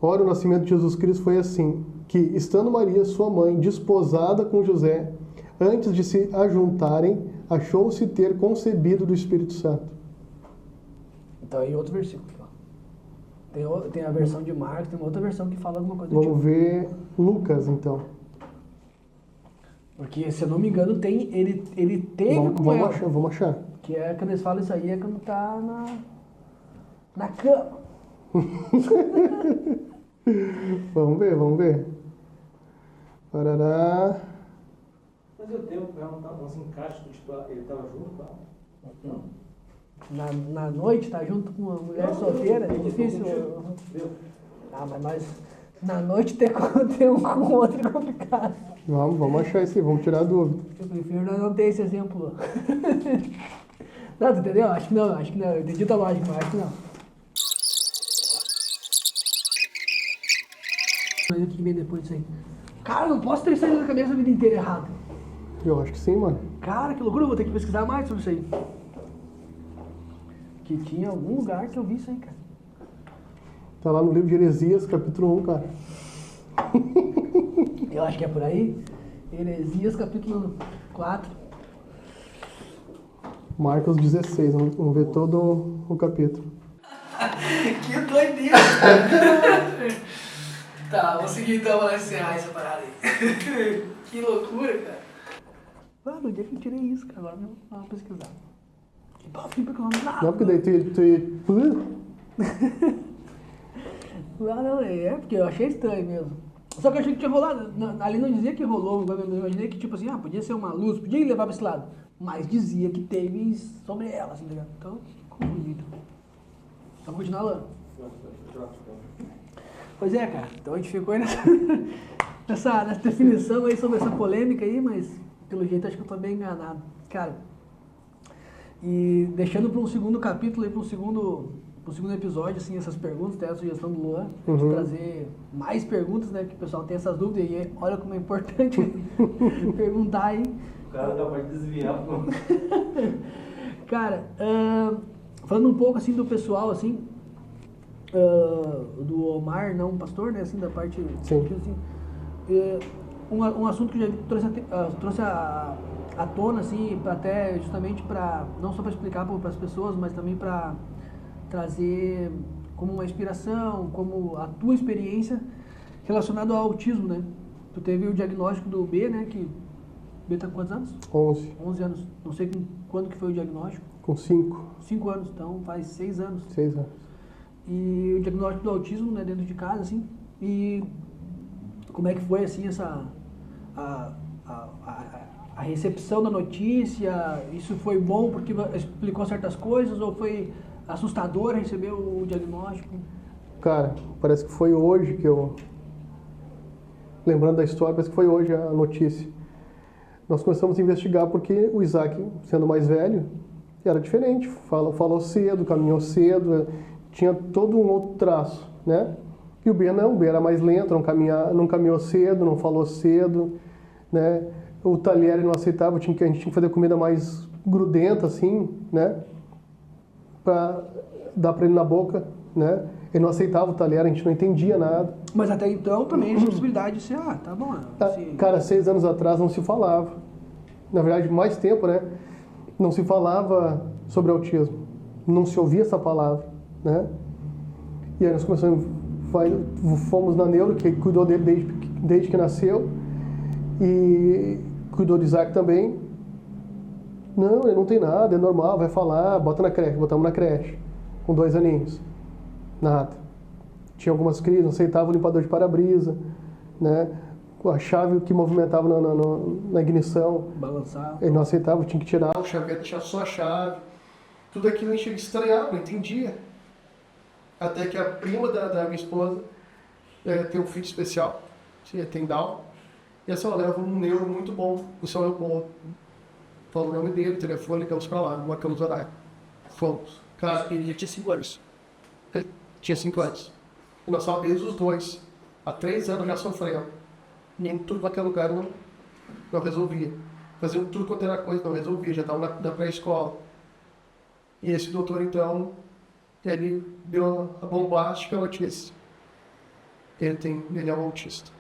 Ora, o nascimento de Jesus Cristo foi assim, que, estando Maria, sua mãe, desposada com José, antes de se ajuntarem, achou-se ter concebido do Espírito Santo. Então, aí outro versículo. Tem a versão de Marcos, tem uma outra versão que fala alguma coisa do tipo. Vamos ver Lucas, então. Porque, se eu não me engano, ele teve com ela. Vamos achar. Que é quando eles falam isso aí, é quando tá na cama. Vamos ver. Parará. Mas eu tenho não se encaixa, tipo, ele estava junto com ela? Não. Na noite, tá junto com uma mulher solteira, é difícil. Mas na noite ter um com o outro é complicado. Vamos achar isso aí, vamos tirar a dúvida. Eu prefiro não ter esse exemplo. Não, tu entendeu? Acho que não. Eu entendi tua lógica, mas acho que não. Mas o que vem depois disso aí? Cara, eu não posso ter saído da cabeça a vida inteira errado. Eu acho que sim, mano. Cara, que loucura, eu vou ter que pesquisar mais sobre isso aí. Que tinha algum lugar que eu vi isso aí, cara. Tá lá no livro de Heresias, capítulo 1, cara. Eu acho que é por aí. Heresias, capítulo 4. Marcos 16, vamos ver todo o capítulo. Que doideira! Tá, vamos seguir então, vamos encerrar essa parada aí. Que loucura, cara. Mano, onde é que eu tirei isso, cara? Agora não vou pesquisar. Não, porque daí tu... Não, é porque eu achei estranho mesmo. Só que eu achei que tinha rolado. Ali não dizia que rolou, eu imaginei que, tipo assim, podia ser uma luz, podia levar pra esse lado. Mas dizia que teve sobre ela, assim, ligado? Então, confundido. Vamos continuar lá. Pois é, cara. Então a gente ficou aí nessa definição aí sobre essa polêmica aí, mas pelo jeito acho que eu tô bem enganado. Cara, E deixando para um segundo capítulo, para um segundo episódio, assim, essas perguntas, tem a sugestão do Luan, de trazer mais perguntas, né? Porque o pessoal tem essas dúvidas e olha como é importante perguntar aí. O cara acabou de desviar. Cara, falando um pouco assim do pessoal, assim, do Omar, não pastor, né? Assim, da parte. Sim. Assim, um assunto que eu já trouxe à tona, assim, até justamente para não só para explicar para as pessoas, mas também para trazer como uma inspiração, como a tua experiência relacionada ao autismo, né? Tu teve o diagnóstico do B, né? Que o B tá com quantos anos? 11. 11 anos. Não sei quando que foi o diagnóstico. Com 5. 5 anos, então faz 6 anos. 6 anos. E o diagnóstico do autismo, né, dentro de casa, assim. E como é que foi, assim, a recepção da notícia? Isso foi bom porque explicou certas coisas ou foi assustador receber o diagnóstico? Cara, parece que foi hoje que eu... Lembrando da história, parece que foi hoje a notícia. Nós começamos a investigar porque o Isaac, sendo mais velho, era diferente. Falou cedo, caminhou cedo, tinha todo um outro traço, né? E o B não, o B era mais lento, não caminhou cedo, não falou cedo, né? O talher ele não aceitava, a gente tinha que fazer comida mais grudenta, assim, né? Para dar para ele na boca, né? Ele não aceitava o talher, a gente não entendia nada. Mas até então também tinha possibilidade de ser, tá bom. Cara, 6 anos atrás não se falava. Na verdade, mais tempo, né? Não se falava sobre autismo. Não se ouvia essa palavra, né? E aí nós fomos na neuro, que cuidou dele desde que nasceu. E cuidou do Isaac também. Não, ele não tem nada, é normal, vai falar, bota na creche. Botamos na creche, com 2 aninhos. Nada. Tinha algumas crises, não aceitava o limpador de para-brisa, né? A chave que movimentava na ignição. Balançava. Ele não aceitava, tinha que tirar o chave, deixar só a chave. Tudo aquilo a gente estranhava, não entendia. Até que a prima da minha esposa tem um filho especial, tem Down. E essa ela leva um neuro muito bom, o São Leopoldo. Falou o nome dele, telefone, ligamos pra lá, marcamos horário. Fomos. Cara, ele já tinha 5 anos. Ele tinha 5 anos. E nós só desde os 2. Há 3 anos já sofreu. Nem tudo naquele lugar não resolvia. Fazia tudo quanto era coisa, não resolvia. Já estava na pré-escola. E esse doutor, então, ele deu a bombástica notícia. Ele é um autista.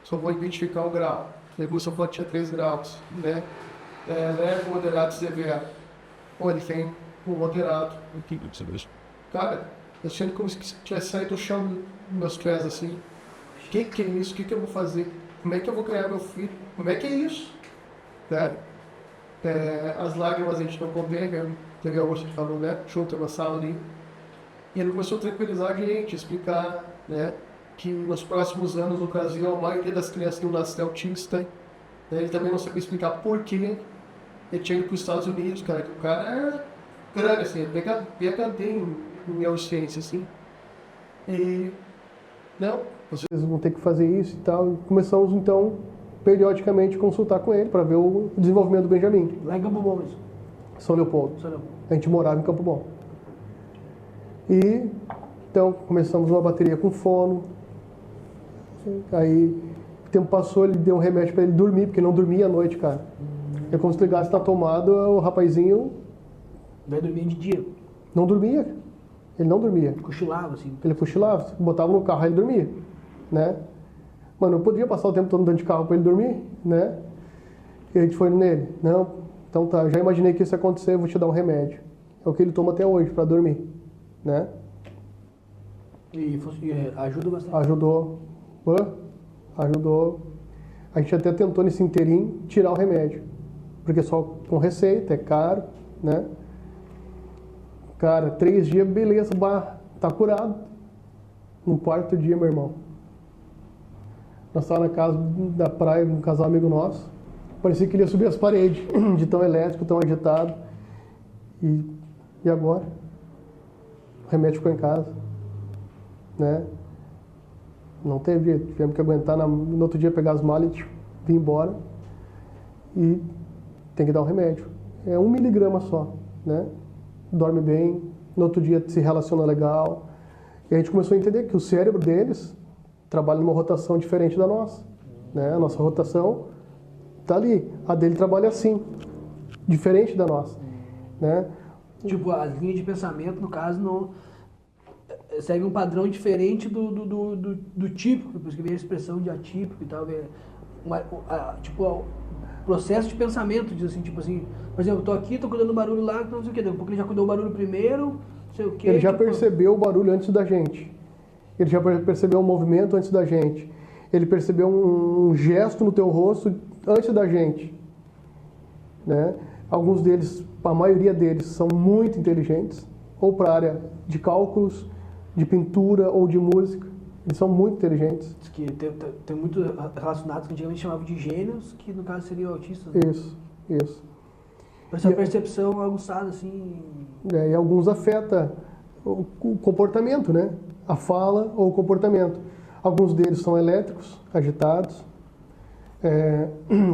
Só vou identificar o grau. Ele começou a falar que tinha 3 graus, né? Leve, moderado e severo. Ou ele tem um moderado. Cara, eu sinto como se tivesse saído do chão dos meus pés, assim. O que é isso? O que eu vou fazer? Como é que eu vou criar meu filho? Como é que é isso? Sério. As lágrimas a gente não consegue, teve alguns que falam, né? Junto uma sala ali. E ele começou a tranquilizar a gente, explicar, né? Que nos próximos anos no Brasil a maioria das crianças que nascem autista, né? Ele também não sabia explicar por que ele tinha ido para os Estados Unidos, cara. Que o cara era grande, assim, PhD em neurociência, assim. E não, vocês vão ter que fazer isso e tal. E começamos então periodicamente consultar com ele para ver o desenvolvimento do Benjamin. Lá em Campo Bom, isso. São Leopoldo. A gente morava em Campo Bom. E então começamos uma bateria com fono. Aí o tempo passou, ele deu um remédio para ele dormir, porque ele não dormia à noite, cara. É como se ligasse na tomada, o rapazinho... Vai dormir de dia? Não dormia. Ele não dormia. Cochilava, assim. Ele cochilava, botava no carro e ele dormia, né? Mano, eu poderia passar o tempo todo andando de carro para ele dormir, né? E a gente foi nele. Não, então tá, já imaginei que isso ia acontecer, eu vou te dar um remédio. É o que ele toma até hoje para dormir, né? E ajuda bastante? Ajudou. A gente até tentou nesse inteirinho tirar o remédio. Porque só com receita, é caro, né? Cara, 3 dias, beleza, tá curado. No 4º dia, meu irmão. Nós estávamos na casa da praia, um casal amigo nosso. Parecia que ele ia subir as paredes, de tão elétrico, tão agitado. E agora? O remédio ficou em casa, né? Não teve jeito, tivemos que aguentar no outro dia pegar as malas e vir embora. E tem que dar um remédio. É 1 miligrama só. né? Dorme bem, no outro dia se relaciona legal. E a gente começou a entender que o cérebro deles trabalha numa rotação diferente da nossa, né? A nossa rotação tá ali, a dele trabalha assim, diferente da nossa, né? Tipo, as linhas de pensamento, no caso, não segue um padrão diferente do típico, por isso que vem a expressão de atípico e tal. Tipo, o processo de pensamento, diz assim, tipo assim, por exemplo, eu tô aqui, tô cuidando do barulho lá, não sei o que, daqui a pouco ele já cuidou o barulho primeiro, não sei o que. Ele já tipo... percebeu o barulho antes da gente. Ele já percebeu o movimento antes da gente. Ele percebeu um gesto no teu rosto antes da gente, né? Alguns deles, a maioria deles, são muito inteligentes, ou para a área de cálculos, de pintura ou de música. Eles são muito inteligentes. Diz que tem muito relacionados que antigamente chamavam de gênios, que no caso seriam autistas. Né? Isso. Essa percepção aguçada, assim... E alguns afeta o comportamento, né? A fala ou o comportamento. Alguns deles são elétricos, agitados,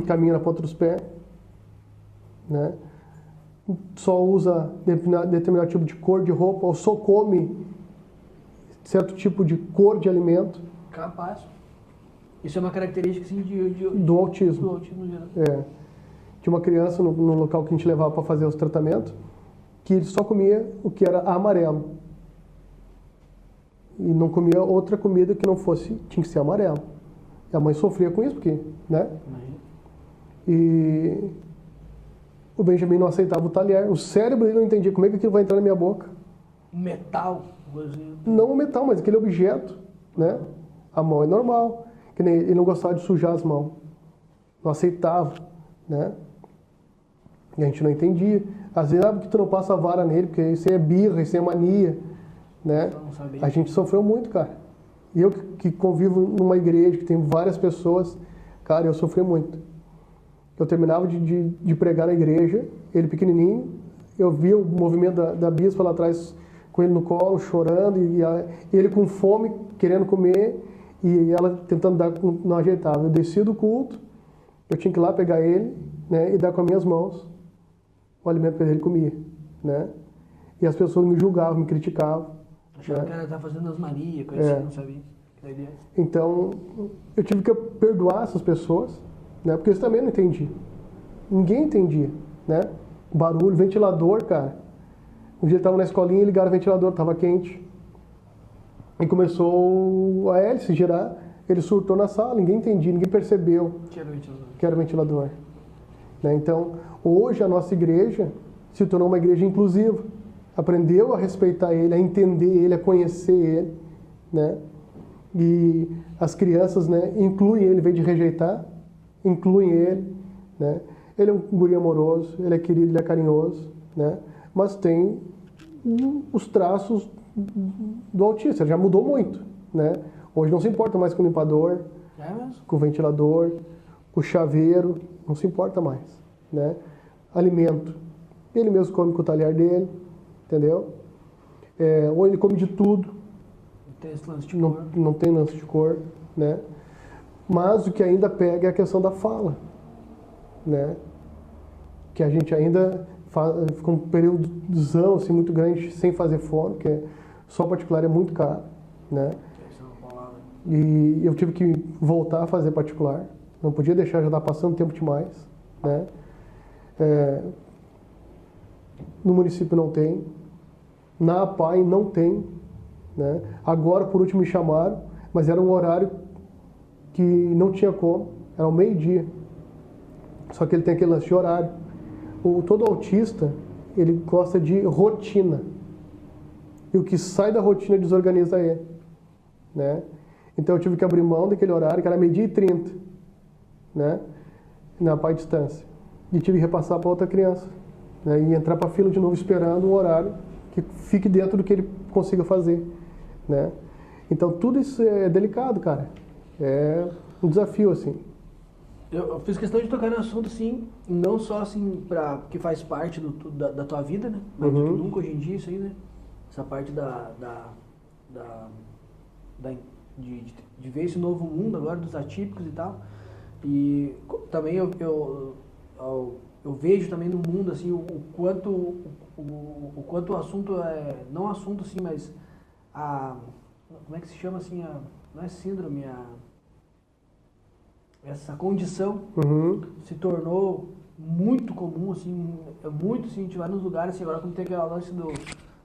caminham na ponta dos pés, né? Só usa determinado tipo de cor de roupa, ou só come certo tipo de cor de alimento. Capaz. Isso é uma característica assim, do autismo. Do autismo geral. Tinha uma criança no local que a gente levava para fazer os tratamentos, que ele só comia o que era amarelo. E não comia outra comida que não fosse, tinha que ser amarelo. E a mãe sofria com isso, porque, né? E o Benjamin não aceitava o talher. O cérebro dele não entendia como é que aquilo vai entrar na minha boca. Metal, por exemplo. Não o metal, mas aquele objeto, né? A mão é normal. Que nem ele não gostava de sujar as mãos. Não aceitava, né? E a gente não entendia. Às vezes, porque tu não passa a vara nele, porque isso aí é birra, isso aí é mania, né? A gente sofreu muito, cara. E eu que convivo numa igreja, que tem várias pessoas, cara, eu sofri muito. Eu terminava de pregar na igreja, ele pequenininho, eu via o movimento da bispa lá atrás, com ele no colo, chorando, e ele com fome, querendo comer, e ela tentando dar, não ajeitava. Eu descia do culto, eu tinha que ir lá pegar ele, né, e dar com as minhas mãos o alimento para ele comia, né? E as pessoas me julgavam, me criticavam. Achava que o cara estava fazendo as manias, coisa assim, não sabia. Então, eu tive que perdoar essas pessoas, né? Porque eles também não entendiam. Ninguém entendia, né? Barulho, ventilador, cara. Um dia ele estava na escolinha e ligaram o ventilador, estava quente. E começou a hélice girar. Ele surtou na sala, ninguém entendia, ninguém percebeu que era o ventilador. Né? Então, hoje a nossa igreja se tornou uma igreja inclusiva. Aprendeu a respeitar ele, a entender ele, a conhecer ele, né? E as crianças, né, incluem ele, em vez de rejeitar, incluem ele, né? Ele é um guri amoroso, ele é querido, ele é carinhoso, né? Mas tem os traços do autista, ele já mudou muito, né? Hoje não se importa mais com o limpador, com o ventilador, com o chaveiro, não se importa mais, né? Alimento, ele mesmo come com o talher dele, entendeu? Ou ele come de tudo, não tem lance de cor, né? Mas o que ainda pega é a questão da fala, né? Que a gente ainda ficou um período assim, muito grande sem fazer fono, porque só particular é muito caro, né? E eu tive que voltar a fazer particular, não podia deixar, já estar passando tempo demais, né? No município não tem, na APAI não tem, né? Agora, por último, me chamaram, mas era um horário que não tinha como, era ao meio-dia. Só que ele tem aquele lance de horário. Todo autista, ele gosta de rotina. E o que sai da rotina desorganiza ele, né? Então eu tive que abrir mão daquele horário, que era 12h30, né? Na APAI distância. E tive que repassar para outra criança, né? E entrar para a fila de novo esperando um horário que fique dentro do que ele consiga fazer, né? Então tudo isso é delicado, cara. É um desafio, assim. Eu fiz questão de tocar no assunto, sim, não só assim, porque faz parte da tua vida, né? Mas nunca hoje em dia isso aí, né? Essa parte de ver esse novo mundo agora dos atípicos e tal. E também eu vejo também no mundo, assim, o quanto o assunto não assunto, assim, mas como é que se chama, assim, não é síndrome, essa condição se tornou muito comum, assim, muito, assim, a gente vai nos lugares, assim, agora como tem aquela lance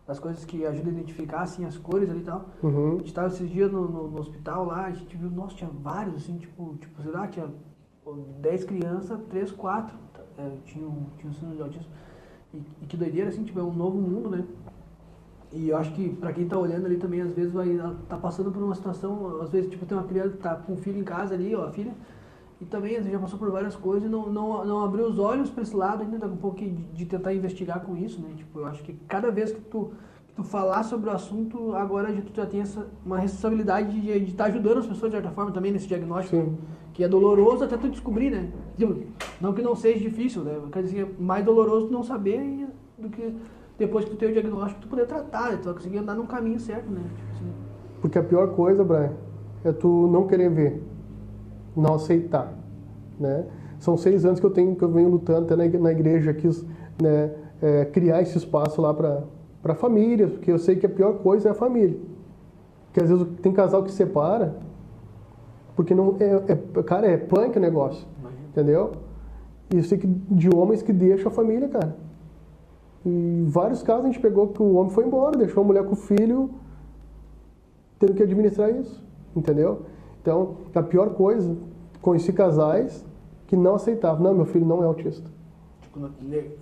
das coisas que ajudam a identificar, assim, as cores ali e tal. A gente estava esses dias no hospital lá, a gente viu, nossa, tinha vários, assim, tipo, sei lá, tinha 10 crianças, 3, 4 tinham síndrome de autismo. E que doideira, assim, tipo, é um novo mundo, né? E eu acho que pra quem tá olhando ali também, às vezes tá passando por uma situação, às vezes, tipo, tem uma criança que tá com um filho em casa ali, ó, a filha, e também às vezes já passou por várias coisas e não abriu os olhos pra esse lado ainda, tá com um pouco de tentar investigar com isso, né? Tipo, eu acho que cada vez que tu falar sobre o assunto, agora tu já tem uma responsabilidade de estar ajudando as pessoas de certa forma também nesse diagnóstico. Sim. Que é doloroso até tu descobrir, né? Não que não seja difícil, né? Quer dizer, é mais doloroso tu não saber do que depois que tu tem o diagnóstico tu poder tratar, né? Tu vai conseguir andar num caminho certo, né? Tipo assim. Porque a pior coisa, Brian, é tu não querer ver, não aceitar, né? São 6 anos que eu venho lutando até na igreja, quis, né, criar esse espaço lá para famílias, porque eu sei que a pior coisa é a família. Porque às vezes tem casal que separa, porque não cara, é punk o negócio, entendeu? E eu sei que de homens que deixam a família, cara. E vários casos a gente pegou que o homem foi embora, deixou a mulher com o filho, tendo que administrar isso, entendeu? Então, a pior coisa, conheci casais que não aceitavam, não, meu filho não é autista. Tipo,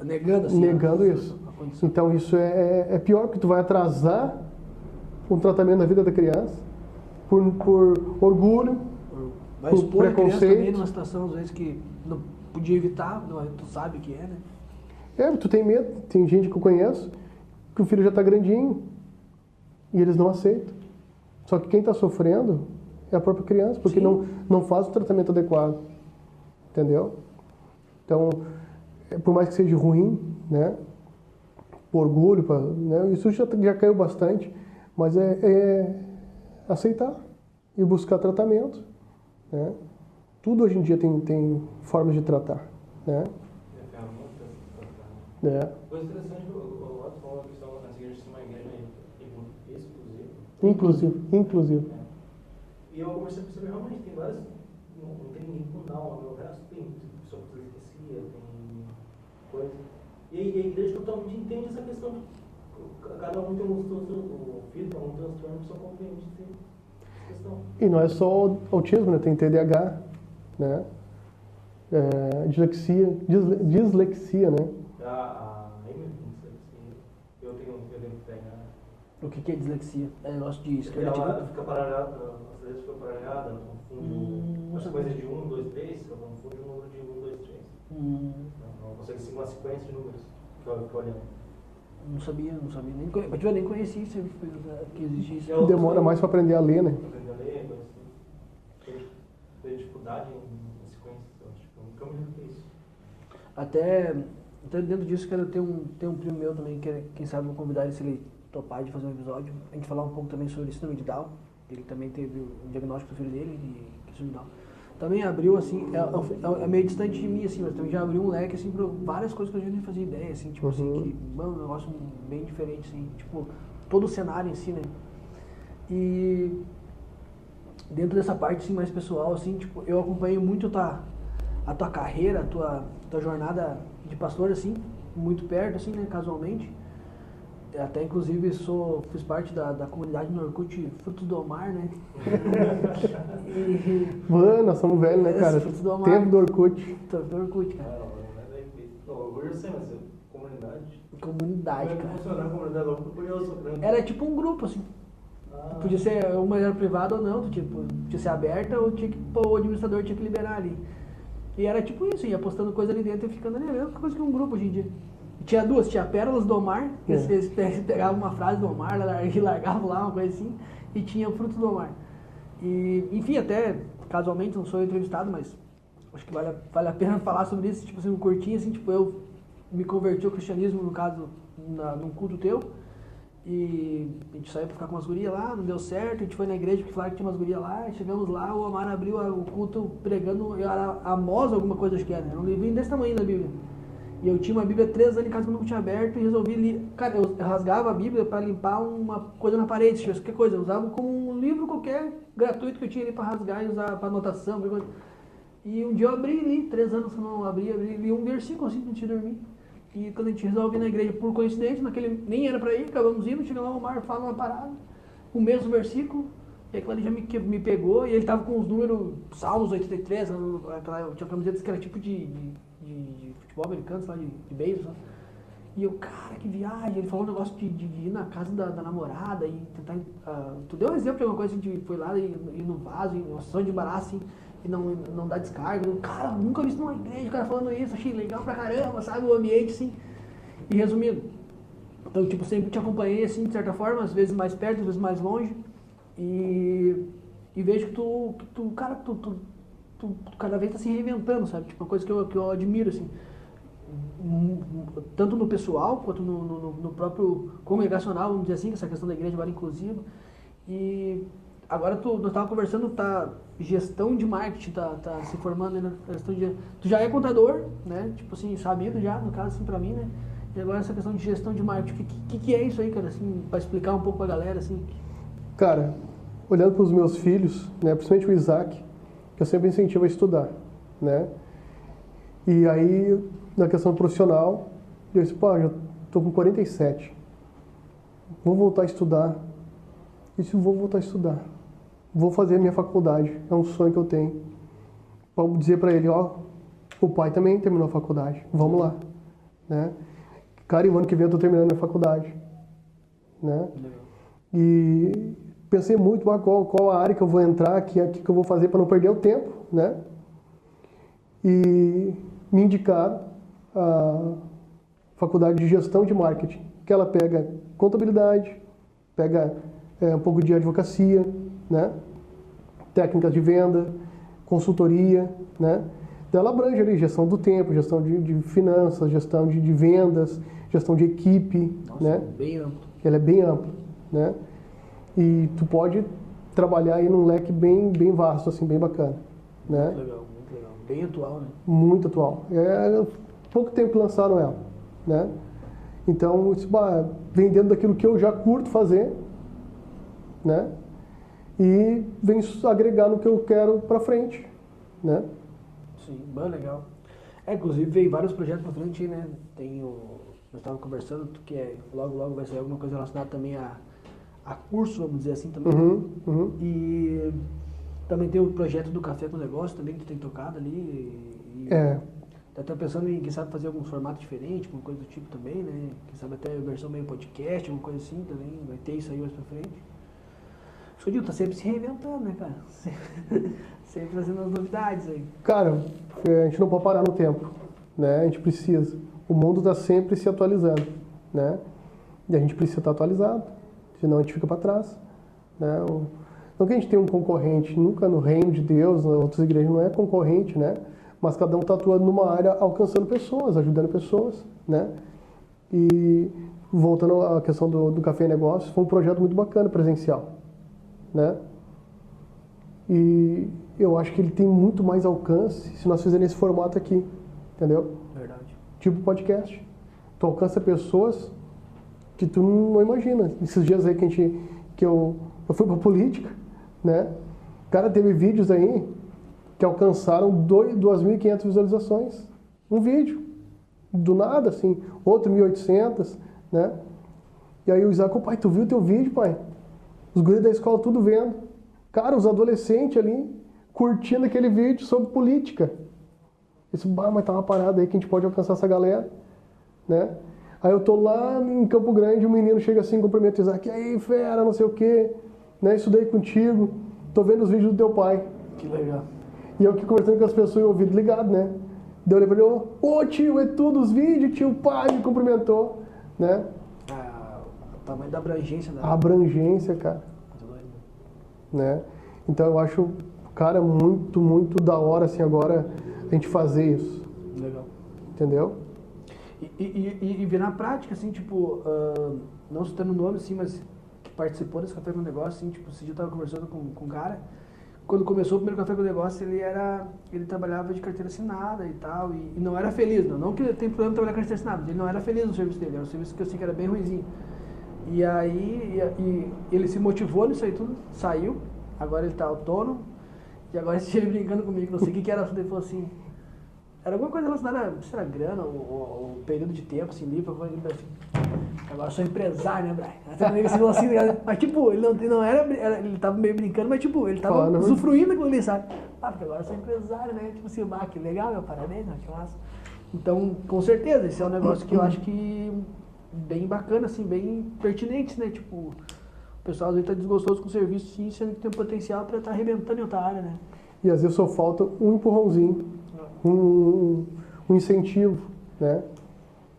negando assim. Negando isso. Então, isso é pior, porque tu vai atrasar o tratamento da vida da criança por orgulho, vai expor a criança também numa situação, às vezes, que não podia evitar, tu sabe o que é, né? Tu tem medo. Tem gente que eu conheço que o filho já está grandinho e eles não aceitam. Só que quem está sofrendo é a própria criança, porque não faz o tratamento adequado. Entendeu? Então, por mais que seja ruim, né? Por orgulho, né? Isso já caiu bastante, mas é aceitar e buscar tratamento. Né? Tudo hoje em dia tem formas de tratar, né? Coisa interessante, o Otto falou que nessa igreja tem uma igreja exclusiva. Inclusive. E eu conversei com você, realmente tem várias, não tem ninguém com Down, o resto tem pessoa com dislexia, tem coisa. E a igreja totalmente entende essa questão, cada um tem um filho, cada um tem um transtorno, a pessoa compreende essa questão. E não é só autismo, né? Tem TDAH, né? Dislexia, né? Eu tenho TDAH. O que é dislexia? É negócio de escrever. Ela fica parada, às vezes fica parada, ela confunde as coisas de 1, 2, 3, ela confunde o número de 1, 2, 3. Não consegue seguir uma sequência de números que eu fico olhando. Não sabia, eu nem conhecia que existia isso. Demora mais para aprender a ler, né? Aprender a ler, assim. Tem dificuldade em sequência, eu acho que eu nunca me lembro disso. Até dentro disso, quero ter um primo meu também, que quem sabe vou convidar ele, se ele topar de fazer um episódio, a gente falar um pouco também sobre síndrome de Down. Ele também teve um diagnóstico do filho dele, que síndrome de Down. Também abriu, assim, é meio distante de mim, assim, mas também já abriu um leque, assim, para várias coisas que a gente nem fazia ideia, assim, tipo assim, que, mano, um negócio bem diferente, assim, tipo, todo o cenário em si, né? E dentro dessa parte, assim, mais pessoal, assim, tipo, eu acompanhei muito a tua carreira, a tua jornada de pastor, assim, muito perto, assim, né, casualmente. Até, inclusive, fiz parte da comunidade no Orkut Frutos do Mar, né? Mano, nós somos velhos, né, cara? Frutos do Mar. Tempo do Orkut. Tempo do Orkut, cara. Hoje eu sei, mas é comunidade. Comunidade, cara. Como funcionava a comunidade? Eu fico curioso. Era tipo um grupo, assim. Podia ser uma era privada ou não, tipo, podia ser aberta ou o administrador tinha que liberar ali. E era tipo isso, ia postando coisa ali dentro e ficando ali, a mesma coisa que um grupo hoje em dia. Tinha duas, tinha Pérolas do Mar, que eles pegavam uma frase do Mar e largavam lá, uma coisa assim, e tinha Frutos do Mar. E, enfim, até, casualmente, não sou entrevistado, mas acho que vale a pena falar sobre isso, tipo assim, um curtinho, assim, tipo, eu me converti ao cristianismo, no caso, num culto teu, e a gente saiu pra ficar com umas gurias lá, não deu certo, a gente foi na igreja porque falaram que tinha umas gurias lá, e chegamos lá, o Amar abriu o culto pregando, era Amós, alguma coisa acho que era um livrinho desse tamanho da Bíblia. E eu tinha uma Bíblia 3 anos em casa que eu nunca tinha aberto e resolvi cara, eu rasgava a Bíblia para limpar uma coisa na parede, se tivesse qualquer coisa. Eu usava como um livro qualquer, gratuito, que eu tinha ali para rasgar e usar para anotação, qualquer coisa. E um dia eu abri ali, 3 anos que eu não abri li um versículo assim antes de dormir. E quando a gente resolve ir na igreja por coincidência, nem era para ir, acabamos indo, chega lá o Omar fala uma parada, o mesmo versículo, e aquilo ali já me pegou, e ele tava com os números, Salmos 83, tinha camisetas que era tipo de futebol americano, sei lá, de beisebol. E eu, cara, que viagem, ele falou um negócio de ir na casa da namorada e tentar. Tu deu um exemplo de alguma coisa, a gente foi lá e ir no vaso, em uma sessão de embaraço, assim, e não dar descarga. Eu, cara, nunca vi isso numa igreja, o cara falando isso, achei legal pra caramba, sabe, o ambiente, assim. E resumindo, então, tipo, sempre te acompanhei, assim, de certa forma, às vezes mais perto, às vezes mais longe, e vejo que tu cada vez tá se reinventando, sabe, tipo, uma coisa que eu admiro, assim, tanto no pessoal, quanto no próprio congregacional, vamos dizer assim, essa questão da igreja agora inclusiva, e agora nós estávamos conversando, gestão de marketing, tá se formando aí na questão de... Tu já é contador, né, tipo assim, sabido já, no caso, assim, pra mim, né, e agora essa questão de gestão de marketing, o que é isso aí, cara, assim, pra explicar um pouco pra galera, assim? Cara, olhando para os meus filhos, né, principalmente o Isaac, que eu sempre incentivo a estudar, né, e aí, na questão profissional, eu disse, pô, já tô com 47, vou voltar a estudar. Eu disse, vou voltar a estudar, vou fazer a minha faculdade, é um sonho que eu tenho. Vamos dizer para ele, ó, o pai também terminou a faculdade, vamos lá, né? Cara, e o ano que vem eu tô terminando a minha faculdade, né? E pensei muito, qual a área que eu vou entrar, que eu vou fazer para não perder o tempo, né? E me indicaram a faculdade de gestão de marketing, que ela pega contabilidade, pega um pouco de advocacia, né? Técnicas de venda, consultoria, né? Então ela abrange ali gestão do tempo, gestão de finanças, gestão de vendas, gestão de equipe, nossa, né? Bem amplo. Ela é bem ampla, né? E tu pode trabalhar aí num leque bem vasto, assim, bem bacana, né? Muito legal, muito legal. Bem atual, né? Muito atual. Pouco tempo que lançaram ela, né? Então, isso vem dentro daquilo que eu já curto fazer, né? E vem agregar no que eu quero pra frente, né? Sim, bem legal. Inclusive veio vários projetos pra frente, né? Nós estávamos conversando que logo vai sair alguma coisa relacionada também a curso, vamos dizer assim, também. Uhum. E também tem o projeto do Café com Negócio também, que tu tem tocado ali. Tá até pensando em, quem sabe, fazer alguns formatos diferentes, alguma coisa do tipo também, né? Quem sabe até versão meio podcast, alguma coisa assim também. Vai ter isso aí mais pra frente. O Sodil tá sempre se reinventando, né, cara? Sempre trazendo as novidades aí. Cara, a gente não pode parar no tempo, né? A gente precisa. O mundo tá sempre se atualizando, né? E a gente precisa estar atualizado, senão a gente fica para trás, né? Não que a gente tenha um concorrente, nunca no reino de Deus, nas outras igrejas não é concorrente, né? Mas cada um está atuando numa área, alcançando pessoas, ajudando pessoas, né? E voltando à questão do Café e Negócios, foi um projeto muito bacana, presencial, né? E eu acho que ele tem muito mais alcance se nós fizermos esse formato aqui, entendeu? Verdade. Tipo podcast. Tu alcança pessoas que tu não imagina. Esses dias aí que eu fui pra política, né? Cara, teve vídeos aí que alcançaram 2.500 visualizações. Um vídeo. Do nada, assim. Outro 1.800, né? E aí o Isaac, pai, tu viu teu vídeo, pai? Os guris da escola tudo vendo. Cara, os adolescentes ali curtindo aquele vídeo sobre política. Isso, mas tá uma parada aí que a gente pode alcançar essa galera, né? Aí eu tô lá em Campo Grande, um menino chega assim, cumprimenta o Isaac, e aí, fera, não sei o quê, né? Estudei contigo, tô vendo os vídeos do teu pai. Que legal. E eu aqui conversando com as pessoas e o ouvido ligado, né? Daí eu olhei pra ele, ô tio, é tudo os vídeos, tio, pai, me cumprimentou, né? O tamanho da abrangência, né? A abrangência, cara. Né? Então eu acho, cara, muito da hora, assim, agora a gente fazer isso. Legal. Entendeu? E ver na prática, assim, tipo, não citando o nome, assim, mas que participou desse Café com Negócio, assim, tipo, esse dia eu tava conversando com um cara, quando começou o primeiro Café com Negócio, ele trabalhava de carteira assinada e tal, e não era feliz, não que ele tem problema de trabalhar com carteira assinada, ele não era feliz no serviço dele, era um serviço que eu sei que era bem ruimzinho. E aí, ele se motivou nisso aí tudo, saiu, agora ele tá autônomo, e agora esse dia ele brincando comigo, não sei o que era, ele falou assim, era alguma coisa relacionada a, sei lá, grana, ou período de tempo, assim, livre, assim, agora eu sou empresário, né, Brian? Até comigo assim, assim, mas tipo, ele não era, ele tava meio brincando, mas tipo, ele tava usufruindo daquilo ali, sabe? Porque agora eu sou empresário, né? Tipo assim, que legal, meu, parabéns, né? Que massa. Então, com certeza, esse é um negócio que eu acho que bem bacana, assim, bem pertinente, né? Tipo, o pessoal às vezes tá desgostoso com o serviço, sim, sendo que tem um potencial para estar arrebentando em outra área, né? E às vezes só falta um empurrãozinho, um incentivo, né?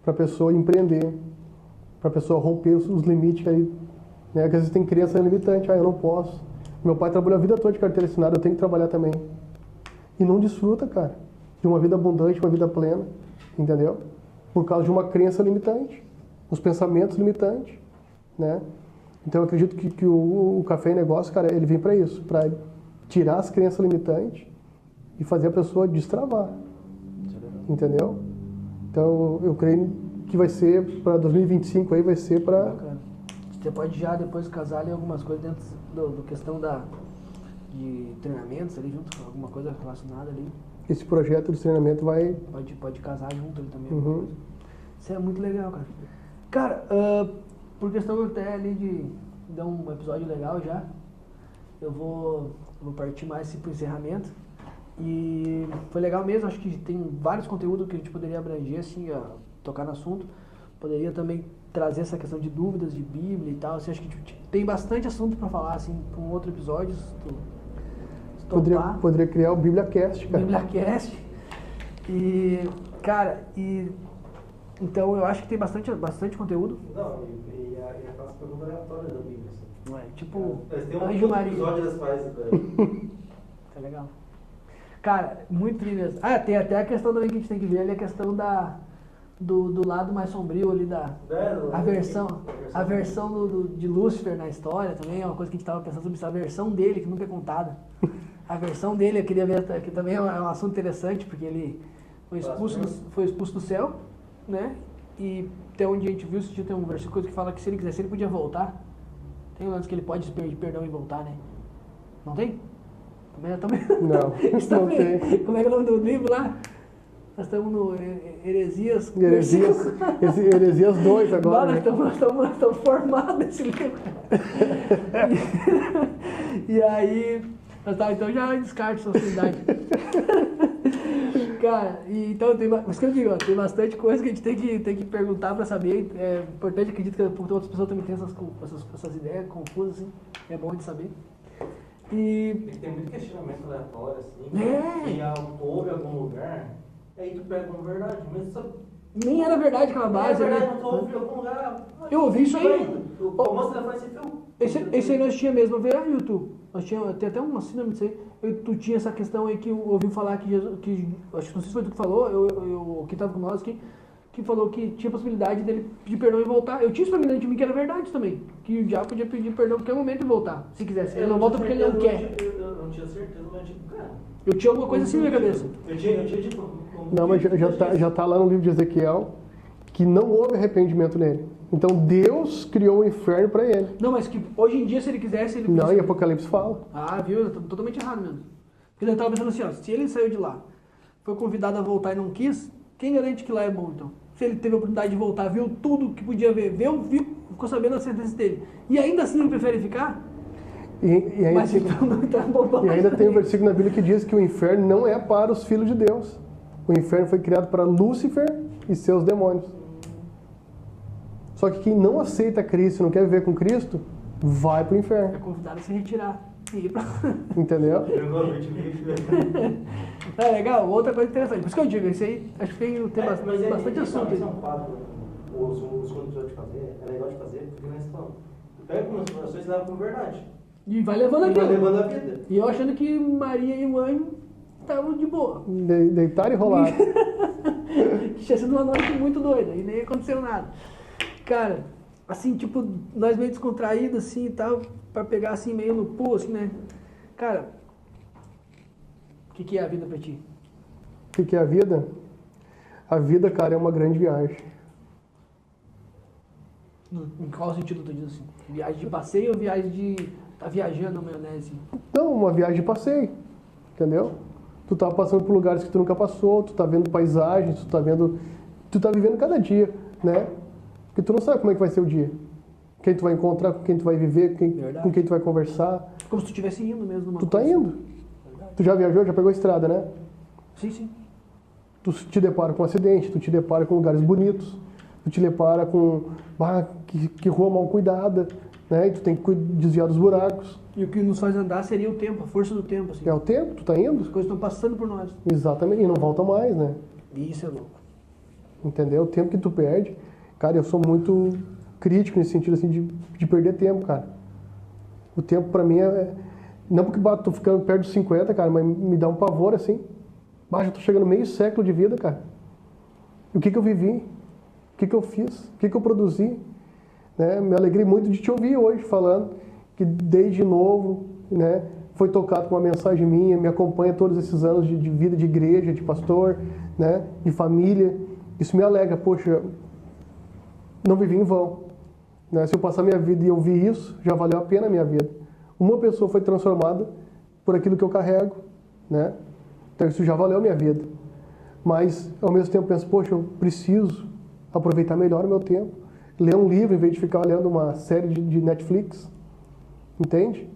Para a pessoa empreender, para a pessoa romper os limites aí, né? Que às vezes tem criança limitante, eu não posso. Meu pai trabalhou a vida toda de carteira assinada, eu tenho que trabalhar também. E não desfruta, cara, de uma vida abundante, uma vida plena, entendeu? Por causa de uma crença limitante, os pensamentos limitantes, né? Então eu acredito que o Café e Negócio, cara, ele vem para isso, para tirar as crenças limitantes e fazer a pessoa destravar, entendeu? Então eu creio que vai ser para 2025 aí, vai ser para... Você pode já depois casar ali algumas coisas dentro do questão de treinamentos ali junto, alguma coisa relacionada ali. Esse projeto de treinamento vai... Pode casar junto ali também. Isso é muito legal, cara. Cara, por questão até ali de dar um episódio legal já, eu vou partir mais para o encerramento. E foi legal mesmo, acho que tem vários conteúdos que a gente poderia abranger, assim, tocar no assunto. Poderia também trazer essa questão de dúvidas de Bíblia e tal. Assim, acho que tem bastante assunto para falar, assim, para um outro episódio. Poderia criar o BíbliaCast, cara. BíbliaCast. E, cara, então eu acho que tem bastante conteúdo. Não, e aquelas perguntas aleatórias da Bíblia. Assim. Ué, tipo, tem Anjo Maria. Episódio das pais. Tá legal. Cara, muito lindo mesmo. Tem até a questão também que a gente tem que ver ali, a questão do lado mais sombrio ali a versão de Lúcifer na história também é uma coisa que a gente estava pensando sobre isso, a versão dele que nunca é contada. A versão dele, eu queria ver, que também é um assunto interessante, porque ele foi expulso do céu, né? E até onde a gente viu, tem um versículo que fala que se ele quisesse, ele podia voltar. Tem um lance que ele pode pedir perdão e voltar, né? Não tem? Também? Não, não tem. Como é que é o nome do livro lá? Nós estamos no Heresias 2 agora. Nós estamos formados nesse livro. E aí, então já descarta sua sociedade. Cara, então mas que eu digo, tem bastante coisa que a gente tem que perguntar para saber. É importante, acredito que outras pessoas também têm essas ideias confusas, assim. É bom de saber. E tem muito questionamento aleatório, assim. E autor em algum lugar, aí tu pega como verdade. Mas nem era verdade aquela base. É verdade, não ouvi em algum lugar. Eu ouvi isso aí. O moço da esse filme. Esse aí nós tinha mesmo, ver no YouTube. Tem até uma síndrome disso aí. Tu tinha essa questão aí que eu ouvi falar que Jesus, acho que não sei se foi tu que falou, que estava com nós aqui, que falou que tinha possibilidade dele pedir perdão e voltar. Eu tinha isso pra mim dentro de mim que era verdade também. Que o diabo podia pedir perdão a qualquer momento e voltar, se quisesse. Ele não volta porque ele não quer. Eu não tinha certeza, mas tipo, cara... Eu tinha alguma coisa assim na minha cabeça. Eu tinha tipo... Não, mas já tá lá no livro de Ezequiel que não houve arrependimento nele. Então Deus criou o inferno para ele. Não, mas que hoje em dia, se ele quisesse... ele Não, em Apocalipse fala. Viu? Eu tô totalmente errado mesmo. Porque ele tava pensando assim, ó, se ele saiu de lá, foi convidado a voltar e não quis, quem garante que lá é bom, então? Se ele teve a oportunidade de voltar, viu tudo que podia ver, viu, ficou sabendo a sentença dele. E ainda assim ele prefere ficar? E ainda tem um versículo na Bíblia que diz que o inferno não é para os filhos de Deus. O inferno foi criado para Lúcifer e seus demônios. Só que quem não aceita Cristo e não quer viver com Cristo, vai para o inferno. É convidado a se retirar. Entendeu? Legal, outra coisa interessante. Por isso que eu digo, isso aí acho que tem bastante assunto. Mas é um fato, os conteúdos de fazer, é legal de fazer, porque nós falamos. Pega algumas informações e leva como verdade. E vai levando a vida. Vai levando a vida. E eu achando que Maria e o anjo estavam de boa. Deitaram e rolaram. Tinha sido uma noite muito doida e nem aconteceu nada. Cara, assim, tipo, nós meio descontraídos assim e tal, pra pegar assim meio no pulo, assim, né? Cara, O que é a vida pra ti? O que é a vida? A vida, cara, é uma grande viagem. Em qual sentido tu diz assim? Viagem de passeio ou viagem de tá viajando na maionese? Não, uma viagem de passeio, entendeu? Tu tá passando por lugares que tu nunca passou, tu tá vendo paisagens, tu tá vivendo cada dia, né? Porque tu não sabe como é que vai ser o dia. Quem tu vai encontrar, com quem tu vai viver, com quem tu vai conversar. Como se tu estivesse indo mesmo numa Tu coisa. tá indo. Verdade. Tu já viajou, já pegou a estrada, né? Sim. Tu te depara com um acidente, tu te depara com lugares bonitos, tu te depara com que rua mal cuidada, né? E tu tem que desviar dos buracos. E o que nos faz andar seria o tempo, a força do tempo, assim. É o tempo, tu tá indo. As coisas estão passando por nós. Exatamente, e não volta mais, né? E isso é louco. Entendeu? O tempo que tu perde. Cara, eu sou muito crítico nesse sentido, assim, de perder tempo, cara. O tempo pra mim não porque tô ficando perto dos 50, cara, mas me dá um pavor, assim. Já tô chegando meio século de vida, cara. E o que eu vivi? O que eu fiz? O que eu produzi? Né? Me alegrei muito de te ouvir hoje falando que desde novo, né, foi tocado com uma mensagem minha, me acompanha todos esses anos de vida de igreja, de pastor, né, de família. Isso me alegra, poxa, não vivi em vão. Né? Se eu passar minha vida e eu vi isso, já valeu a pena a minha vida. Uma pessoa foi transformada por aquilo que eu carrego, né? Então isso já valeu a minha vida. Mas, ao mesmo tempo, penso, poxa, eu preciso aproveitar melhor o meu tempo. Ler um livro em vez de ficar olhando uma série de Netflix. Entende?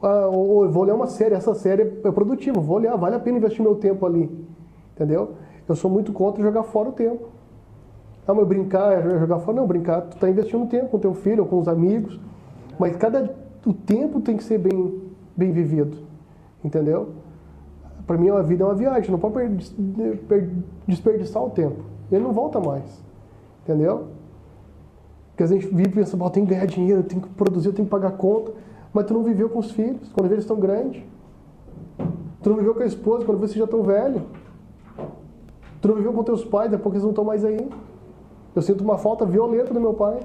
Ou eu vou ler uma série, essa série é produtiva, vou olhar, vale a pena investir meu tempo ali. Entendeu? Eu sou muito contra jogar fora o tempo. Mas brincar, jogar fora, não, brincar, tu tá investindo tempo com teu filho ou com os amigos. Mas o tempo tem que ser bem vivido. Entendeu? Para mim, a vida é uma viagem, não pode desperdiçar o tempo. Ele não volta mais. Entendeu? Porque a gente vive pensando, eu tenho que ganhar dinheiro, eu tenho que produzir, eu tenho que pagar conta. Mas tu não viveu com os filhos, quando eles estão grandes. Tu não viveu com a esposa, quando vocês já estão velhos. Tu não viveu com teus pais, depois que eles não estão mais aí. Eu sinto uma falta violenta do meu pai.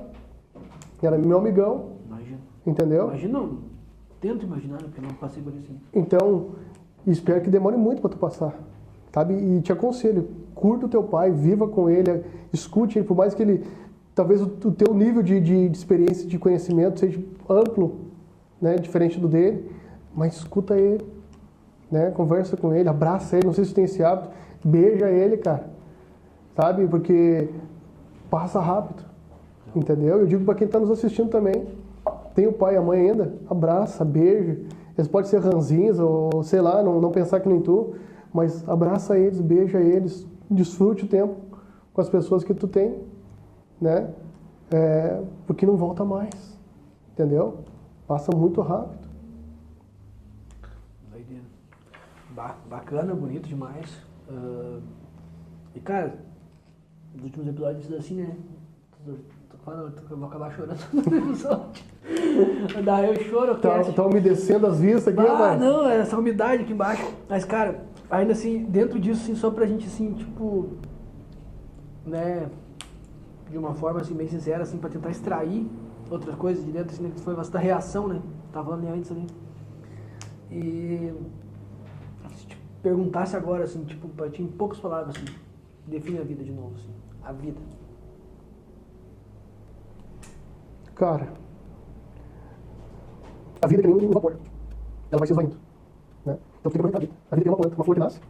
Era meu amigão. Imagina. Entendeu? Imagina, não. Tento imaginar, porque eu não passei por isso. Então, espero que demore muito para tu passar. Sabe? E te aconselho, curta o teu pai, viva com ele, escute ele, por mais que ele... Talvez o teu nível de experiência, de conhecimento seja amplo, né, diferente do dele, mas escuta ele, né, conversa com ele, abraça ele, não sei se tem esse hábito, beija ele, cara, sabe? Porque passa rápido, entendeu? Eu digo para quem está nos assistindo também, tem o pai e a mãe ainda, abraça, beija, eles podem ser ranzinhos ou sei lá, não pensar que nem tu, mas abraça eles, beija eles, desfrute o tempo com as pessoas que tu tem, né? Porque não volta mais, entendeu? Passa muito rápido. Doideira. Bacana, bonito demais. E cara, nos últimos episódios assim, né? Tô falando, eu vou acabar chorando no episódio. Daí eu choro, Tá umedecendo as vistas aqui, rapaz? Não, é essa umidade aqui embaixo. Mas, cara, ainda assim, dentro disso, assim, só pra gente, assim, tipo, né, de uma forma, assim, bem sincera, assim, pra tentar extrair outras coisas de dentro, assim, né, que foi essa reação, né, tava falando antes ali. E se te perguntasse agora, assim, tipo, pra ti, em poucas palavras, assim, define a vida de novo, assim, a vida. Cara, a vida é que nem um vapor. Ela vai se esvaindo, né? Então tu tem que aproveitar a vida. A vida tem uma planta, uma flor que nasce,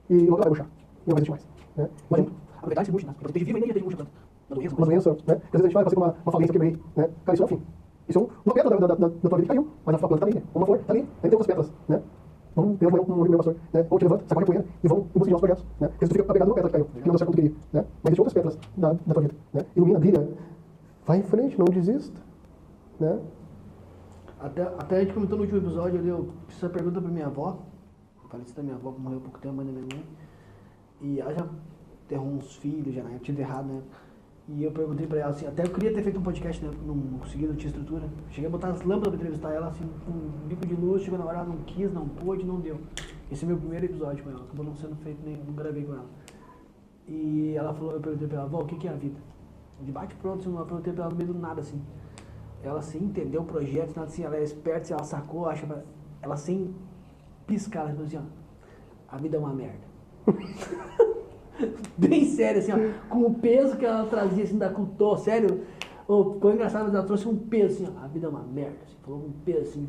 e logo ela vai murchar. E não vai existir mais, né? Mas Aproveitar esse murcho, né? Porque vivo ainda e tem murcho planta. uma doença, né? Porque às vezes a gente vai fazer uma falência, quebrei, né? Cara, isso é um fim. Isso é uma pétala da tua vida que caiu, mas a planta tá ali, uma flor tá ali, tem outras pétalas, né? Vamos ter um meu pastor, né? Ou te levanta, sacode a poeira e vamos em busca de novos projetos, né? Porque se tu fica apegado numa pétala que caiu, que não deu certo como tu queria, né? Mas existem outras pétalas da tua vida, né? Ilumina, brilha, vai em frente, não desista, né? Até a gente comentou no último episódio ali, eu fiz essa pergunta pra minha avó, faleci da minha avó, que morreu há pouco tempo, mãe da minha mãe, e ela já enterrou uns filhos, já, né? Eu tinha enterrado, né? E eu perguntei pra ela, assim, até eu queria ter feito um podcast, né? Não consegui, não tinha estrutura. Cheguei a botar as lâmpadas pra entrevistar ela, assim, com um bico de luz, chegou na hora, ela não quis, não pôde, não deu. Esse é meu primeiro episódio com ela, acabou não sendo feito, nem não gravei com ela. E ela falou, eu perguntei pra ela, avó, o que é a vida? De bate pronto, assim, eu perguntei pra ela no meio do nada, assim. Ela sem entender o projeto, nada assim, ela é esperta, ela sacou, ela sem piscar, ela falou assim, ó, a vida é uma merda. Bem sério, assim, ó, com o peso que ela trazia, assim, da cultura, sério, foi engraçado, mas ela trouxe um peso, assim, ó, a vida é uma merda, assim, falou um peso, assim,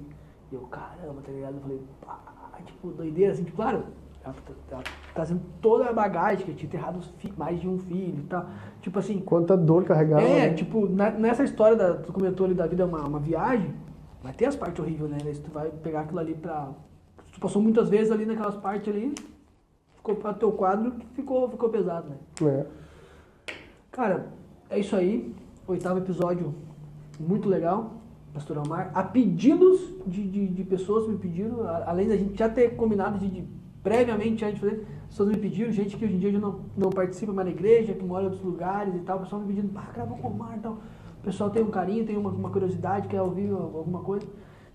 e eu, caramba, tá ligado? Eu falei, pá, tipo, doideira, assim, tipo, claro, ela trazendo toda a bagagem, que eu tinha enterrado mais de um filho e tal, tipo assim... Quanta dor carregada. Né? Tipo, nessa história, tu comentou ali da vida é uma viagem, vai ter as partes horríveis, né? Se tu vai pegar aquilo ali pra... Tu passou muitas vezes ali naquelas partes ali, ficou para teu quadro, ficou pesado, né? É. Cara, é isso aí. 8º episódio, muito legal, Pastor Omar. A pedidos de pessoas me pediram, além da gente já ter combinado previamente antes de fazer, pessoas me pediram, gente que hoje em dia já não participa mais da igreja, que mora em outros lugares e tal, o pessoal me pedindo, grava com o Omar e tal. O pessoal tem um carinho, tem uma curiosidade, quer ouvir alguma coisa.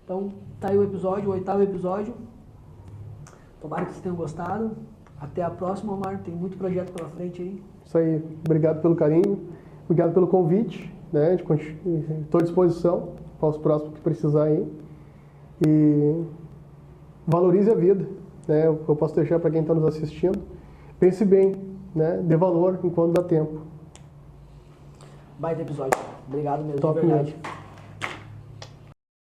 Então, tá aí o episódio, o 8º episódio. Tomara que vocês tenham gostado. Até a próxima, Omar. Tem muito projeto pela frente aí. Isso aí. Obrigado pelo carinho. Obrigado pelo convite. Né? Estou à disposição para os próximos que precisar aí. E valorize a vida. Né? Eu posso deixar para quem está nos assistindo. Pense bem. Né? Dê valor enquanto dá tempo. Baita episódio. Obrigado mesmo, Top de verdade. Mesmo.